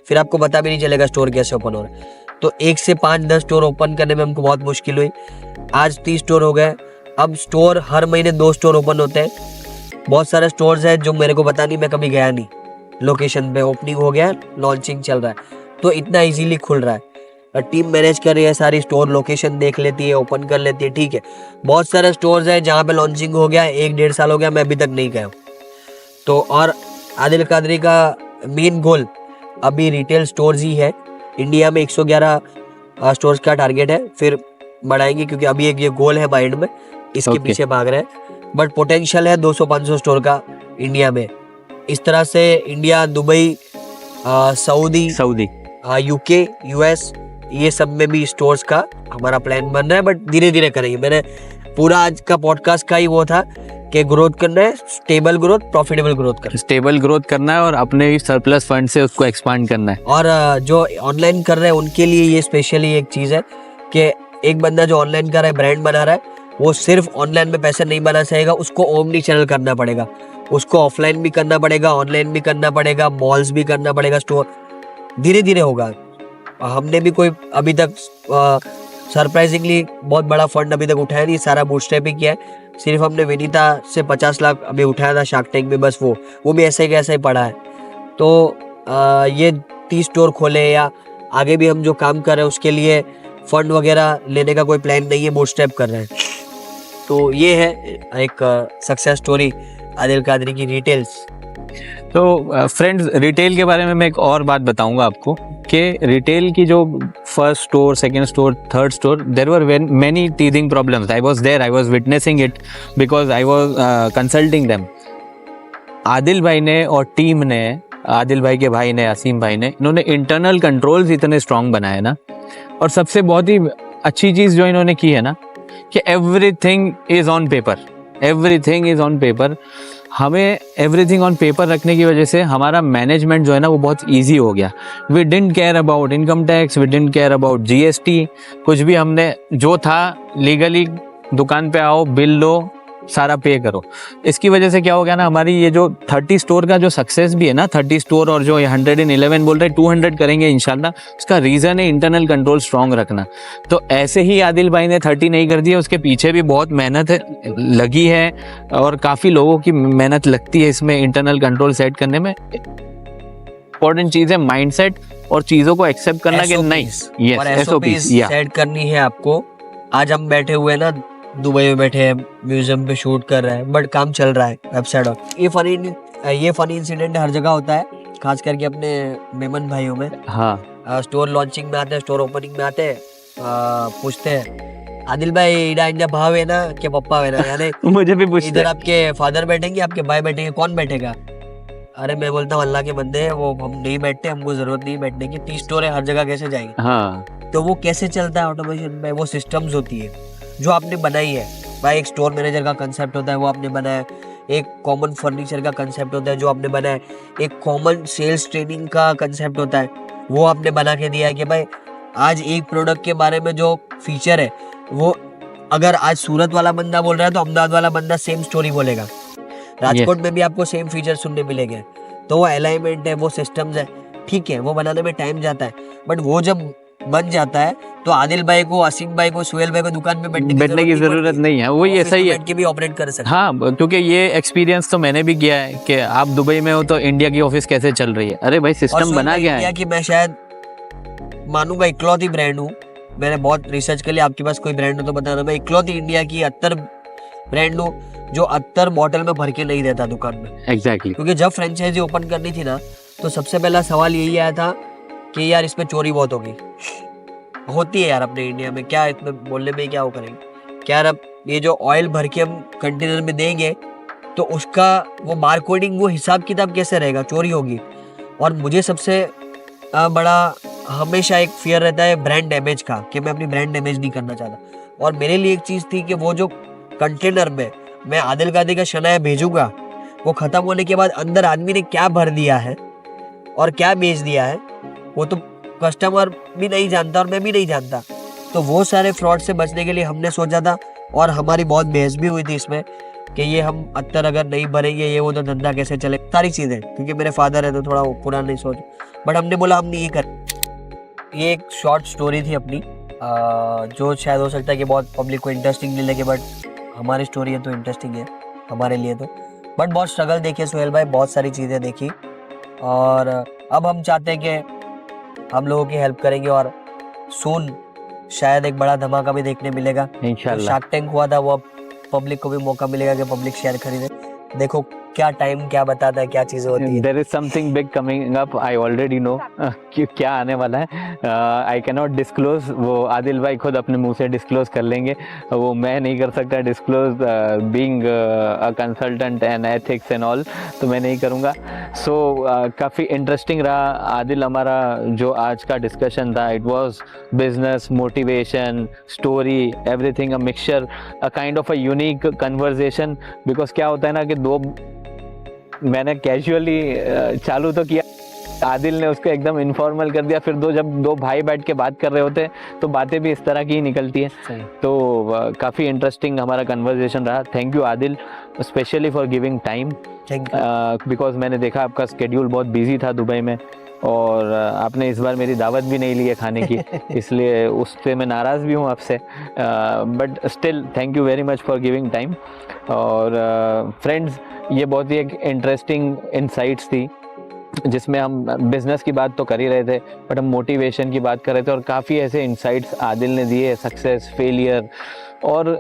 S2: फिर आपको पता भी नहीं चलेगा स्टोर कैसे ओपन हो रहा है। तो 1 से 5-10 स्टोर ओपन करने में हमको बहुत मुश्किल हुई। आज 30 स्टोर हो गए। अब स्टोर हर महीने 2 स्टोर ओपन होते हैं। बहुत सारे स्टोर्स हैं जो मेरे को पता नहीं, मैं कभी गया नहीं, लोकेशन पे ओपनिंग हो गया, लॉन्चिंग चल रहा है, तो इतना इजीली खुल रहा है। टीम मैनेज कर रही है, सारी स्टोर लोकेशन देख लेती है, ओपन कर लेती है, ठीक है। बहुत सारे स्टोर्स हैं जहाँ पे लॉन्चिंग हो गया, 1-1.5 साल हो गया, मैं अभी तक नहीं गया हूँ। तो और आदिल कादरी का मेन गोल अभी रिटेल स्टोर्स ही है। इंडिया में 111 स्टोर्स का टारगेट है, फिर बढ़ाएंगे क्योंकि अभी एक ये गोल है माइंड में, इसके
S1: Okay.
S2: पीछे भाग रहे हैं। बट पोटेंशियल है 200-500 स्टोर का इंडिया में। इस तरह से India, Dubai, Saudi, UK, US, ये सब में भी स्टोर्स का हमारा प्लान बन रहा है, बट धीरे धीरे करेंगे। मैंने पूरा आज का पॉडकास्ट का ही वो था कि ग्रोथ करना है, स्टेबल ग्रोथ, प्रॉफिटेबल ग्रोथ करना है।
S1: स्टेबल ग्रोथ करना है और अपने सरप्लस फंड से उसको एक्सपांड करना है।
S2: और जो ऑनलाइन कर रहे हैं उनके लिए ये स्पेशली एक चीज़ है कि एक बंदा जो ऑनलाइन कर रहा है, ब्रांड बना रहा है, वो सिर्फ ऑनलाइन में पैसे नहीं बना सकेगा, उसको ओमनी चैनल करना पड़ेगा, उसको ऑफलाइन भी करना पड़ेगा, ऑनलाइन भी करना पड़ेगा, मॉल्स भी करना पड़ेगा, स्टोर धीरे धीरे होगा। हमने भी कोई अभी तक सरप्राइजिंगली बहुत बड़ा फंड अभी तक उठाया नहीं, सारा बूटस्ट्रैप ही किया है। सिर्फ हमने विनीता से 50 लाख अभी उठाया था शार्क टैंक में, बस वो भी ऐसे कैसे ही पड़ा है। तो ये 30 स्टोर खोले या आगे भी हम जो काम कर रहे हैं उसके लिए फंड वगैरह लेने का कोई प्लान नहीं है, बूटस्ट्रैप कर रहे हैं। तो ये है एक सक्सेस स्टोरी आदिल कादरी की रिटेल्स।
S1: तो फ्रेंड्स, रिटेल के बारे में मैं एक और बात बताऊंगा आपको कि रिटेल की जो first store, second store, third store, there were many teething problems. I was there, I was witnessing it because I was consulting them. Adil भाई ने और टीम ने, आदिल भाई के भाई ने, असीम भाई ने, इन्होंने इंटरनल कंट्रोल्स इतने स्ट्रांग बनाए ना, और सबसे बहुत ही अच्छी चीज़ जो इन्होंने की है ना कि everything is on paper, everything is on paper. हमें एवरीथिंग ऑन पेपर रखने की वजह से हमारा मैनेजमेंट जो है ना वो बहुत इजी हो गया। We didn't care about income tax, we didn't care about GST, कुछ भी हमने जो था लीगली, दुकान पे आओ, बिल लो, सारा पे करो। इसकी वजह से क्या हो गया ना, हमारी ये जो 30 स्टोर का जो सक्सेस भी है ना, 30 स्टोर और जो 111 बोल रहे 200 करेंगे इंशाल्लाह, उसका रीज़न है इंटरनल कंट्रोल स्ट्रॉन्ग रखना। तो ऐसे ही आदिल भाई ने 30 नहीं कर दिया, उसके पीछे भी बहुत मेहनत लगी है और काफ़ी लोगों की मेहनत लगती है इसमें इंटरनल कंट्रोल सेट करने में। इंपॉर्टेंट चीज़ है माइंडसेट और चीज़ों को एक्सेप्ट करना कि नहीं,
S2: और SOPs सेट करनी है आपको। आज हम बैठे हुए ना, दुबई में बैठे हैं, म्यूजियम पे शूट कर रहे हैं, बट काम चल रहा है वेबसाइट। और ये फनी इंसिडेंट हर जगह होता है, खास करके अपने मेमन भाइयों में।
S1: हाँ,
S2: स्टोर लॉन्चिंग में आते हैं, स्टोर ओपनिंग में आते हैं, पूछते हैं आदिल भाई इडा इंडिया भाव है ना कि पप्पा है ना, यानी
S1: मुझे भी पूछते
S2: इधर आपके फादर बैठेंगे, आपके भाई बैठेंगे, कौन बैठेगा? अरे मैं बोलता हूँ अल्लाह के बंदे हैं, वो हम नहीं बैठते, हमको जरूरत नहीं बैठने की, 30 स्टोर है, हर जगह कैसे जाएंगे?
S1: हाँ,
S2: तो वो कैसे चलता है ऑटोमेशन में? वो सिस्टम्स होती है जो आपने बनाई है भाई। एक स्टोर मैनेजर का कंसेप्ट होता है, वो आपने बनाया। एक कॉमन फर्नीचर का कंसेप्ट होता है जो आपने बनाया। एक कॉमन सेल्स ट्रेनिंग का कंसेप्ट होता है, वो आपने बना के दिया है कि भाई आज एक प्रोडक्ट के बारे में जो फीचर है, वो अगर आज सूरत वाला बंदा बोल रहा है तो अहमदाबाद वाला बंदा सेम स्टोरी बोलेगा, राजकोट में भी आपको सेम फीचर सुनने मिलेंगे। तो वो अलाइनमेंट है, वो सिस्टम्स है, ठीक है, वो बनाने में टाइम जाता है, बट वो जब बन जाता है तो आदिल भाई को, असीम भाई को, सुहेल भाई को दुकान पे बैठने की जरूरत नहीं है।
S1: वो ये सही है
S2: कि भी ऑपरेट कर सकते।
S1: हाँ, क्योंकि ये एक्सपीरियंस तो मैंने भी किया है कि आप दुबई में हो तो इंडिया की ऑफिस कैसे चल रही है। अरे भाई सिस्टम बना गया है।
S2: इंडिया की मैं शायद मानूंगा इकलौती ब्रांड हूँ, मैंने बहुत रिसर्च कर लिया, आपके पास कोई ब्रांड हो तो बताना। मैं इकलौती इंडिया की अत्तर ब्रांड हूँ जो अत्तर बॉटल में भर के नहीं देता दुकान में।
S1: एग्जैक्टली।
S2: क्योंकि जब फ्रेंचाइजी ओपन करनी थी ना, तो सबसे पहला सवाल यही आया था कि यार इसमें चोरी बहुत होगी, होती है यार अपने इंडिया में, क्या इसमें बोलने में क्या वो करेंगे क्या यार। अब ये जो ऑयल भर के हम कंटेनर में देंगे तो उसका वो बारकोडिंग, वो हिसाब किताब कैसे रहेगा, चोरी होगी। और मुझे सबसे बड़ा हमेशा एक फियर रहता है ब्रांड डैमेज का, कि मैं अपनी ब्रांड डैमेज नहीं करना चाहता। और मेरे लिए एक चीज़ थी कि वो जो कंटेनर में मैं आदिल कादी का शनाया भेजूंगा, वो खत्म होने के बाद अंदर आदमी ने क्या भर दिया है और क्या बेच दिया है वो तो कस्टमर भी नहीं जानता और मैं भी नहीं जानता। तो वो सारे फ्रॉड से बचने के लिए हमने सोचा था, और हमारी बहुत बहस भी हुई थी इसमें कि ये हम अत्तर अगर नहीं भरेंगे ये वो तो धंधा कैसे चले, सारी चीज़ें, क्योंकि मेरे फादर है तो थोड़ा पुराना नहीं सोच, बट हमने बोला हम नहीं ये कर। ये एक शॉर्ट स्टोरी थी अपनी, जो शायद हो सकता है कि बहुत पब्लिक को इंटरेस्टिंग नहीं लगे, बट हमारी स्टोरी है तो इंटरेस्टिंग है हमारे लिए तो। बट बहुत स्ट्रगल देखिए सुहेल भाई, बहुत सारी चीज़ें देखी, और अब हम चाहते हैं कि हम लोगों की हेल्प करेंगे, और सून शायद एक बड़ा धमाका भी देखने मिलेगा।
S1: इंशाल्लाह।
S2: शार्क टैंक हुआ था वो अब पब्लिक को भी मौका मिलेगा कि पब्लिक शेयर खरीदे। देखो क्या टाइम क्या बताता है, क्या चीज़ें होती है।
S1: There is something big coming up, I already know कि क्या आने वाला है। आई कैन नॉट डिस्क्लोज, वो आदिल भाई खुद अपने मुंह से डिस्क्लोज कर लेंगे, वो मैं नहीं कर सकता disclose, being a consultant and ethics and all, तो मैं नहीं करूँगा। सो काफ़ी इंटरेस्टिंग रहा आदिल हमारा जो आज का डिस्कशन था। It was business, motivation, story, everything a mixture, a kind of a unique conversation. Because क्या होता है ना कि मैंने कैजुअली चालू तो किया, आदिल ने उसको एकदम इनफॉर्मल कर दिया, फिर जब दो भाई बैठ के बात कर रहे होते हैं तो बातें भी इस तरह की ही निकलती हैं। तो काफ़ी इंटरेस्टिंग हमारा कन्वर्सेशन रहा। Thank you Adil, specially for giving time,
S2: thank you.
S1: Because मैंने देखा आपका स्केड्यूल बहुत बिजी था दुबई में, और आपने इस बार मेरी दावत भी नहीं ली है खाने की, इसलिए उससे मैं नाराज़ भी हूँ आपसे, but still thank you very much for giving time. और फ्रेंड्स, ये बहुत ही एक इंटरेस्टिंग इनसाइट्स थी जिसमें हम बिज़नेस की बात तो कर ही रहे थे, बट हम मोटिवेशन की बात कर रहे थे, और काफ़ी ऐसे इंसाइट्स आदिल ने दिए, सक्सेस, फेलियर, और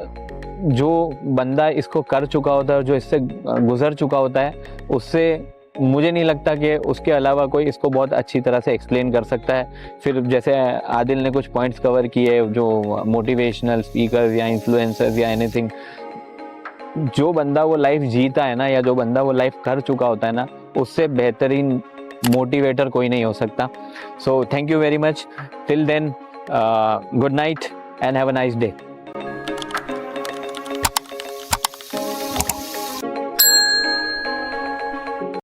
S1: जो बंदा इसको कर चुका होता है और जो इससे गुजर चुका होता है, उससे मुझे नहीं लगता कि उसके अलावा कोई इसको बहुत अच्छी तरह से एक्सप्लेन कर सकता है। फिर जैसे आदिल ने कुछ पॉइंट्स कवर किए, जो मोटिवेशनल स्पीकर्स या इन्फ्लुएंसर्स या एनीथिंग, जो बंदा वो लाइफ जीता है ना, या जो बंदा वो लाइफ कर चुका होता है ना, उससे बेहतरीन मोटिवेटर कोई नहीं हो सकता। So thank you very much, till then good night and have a nice day.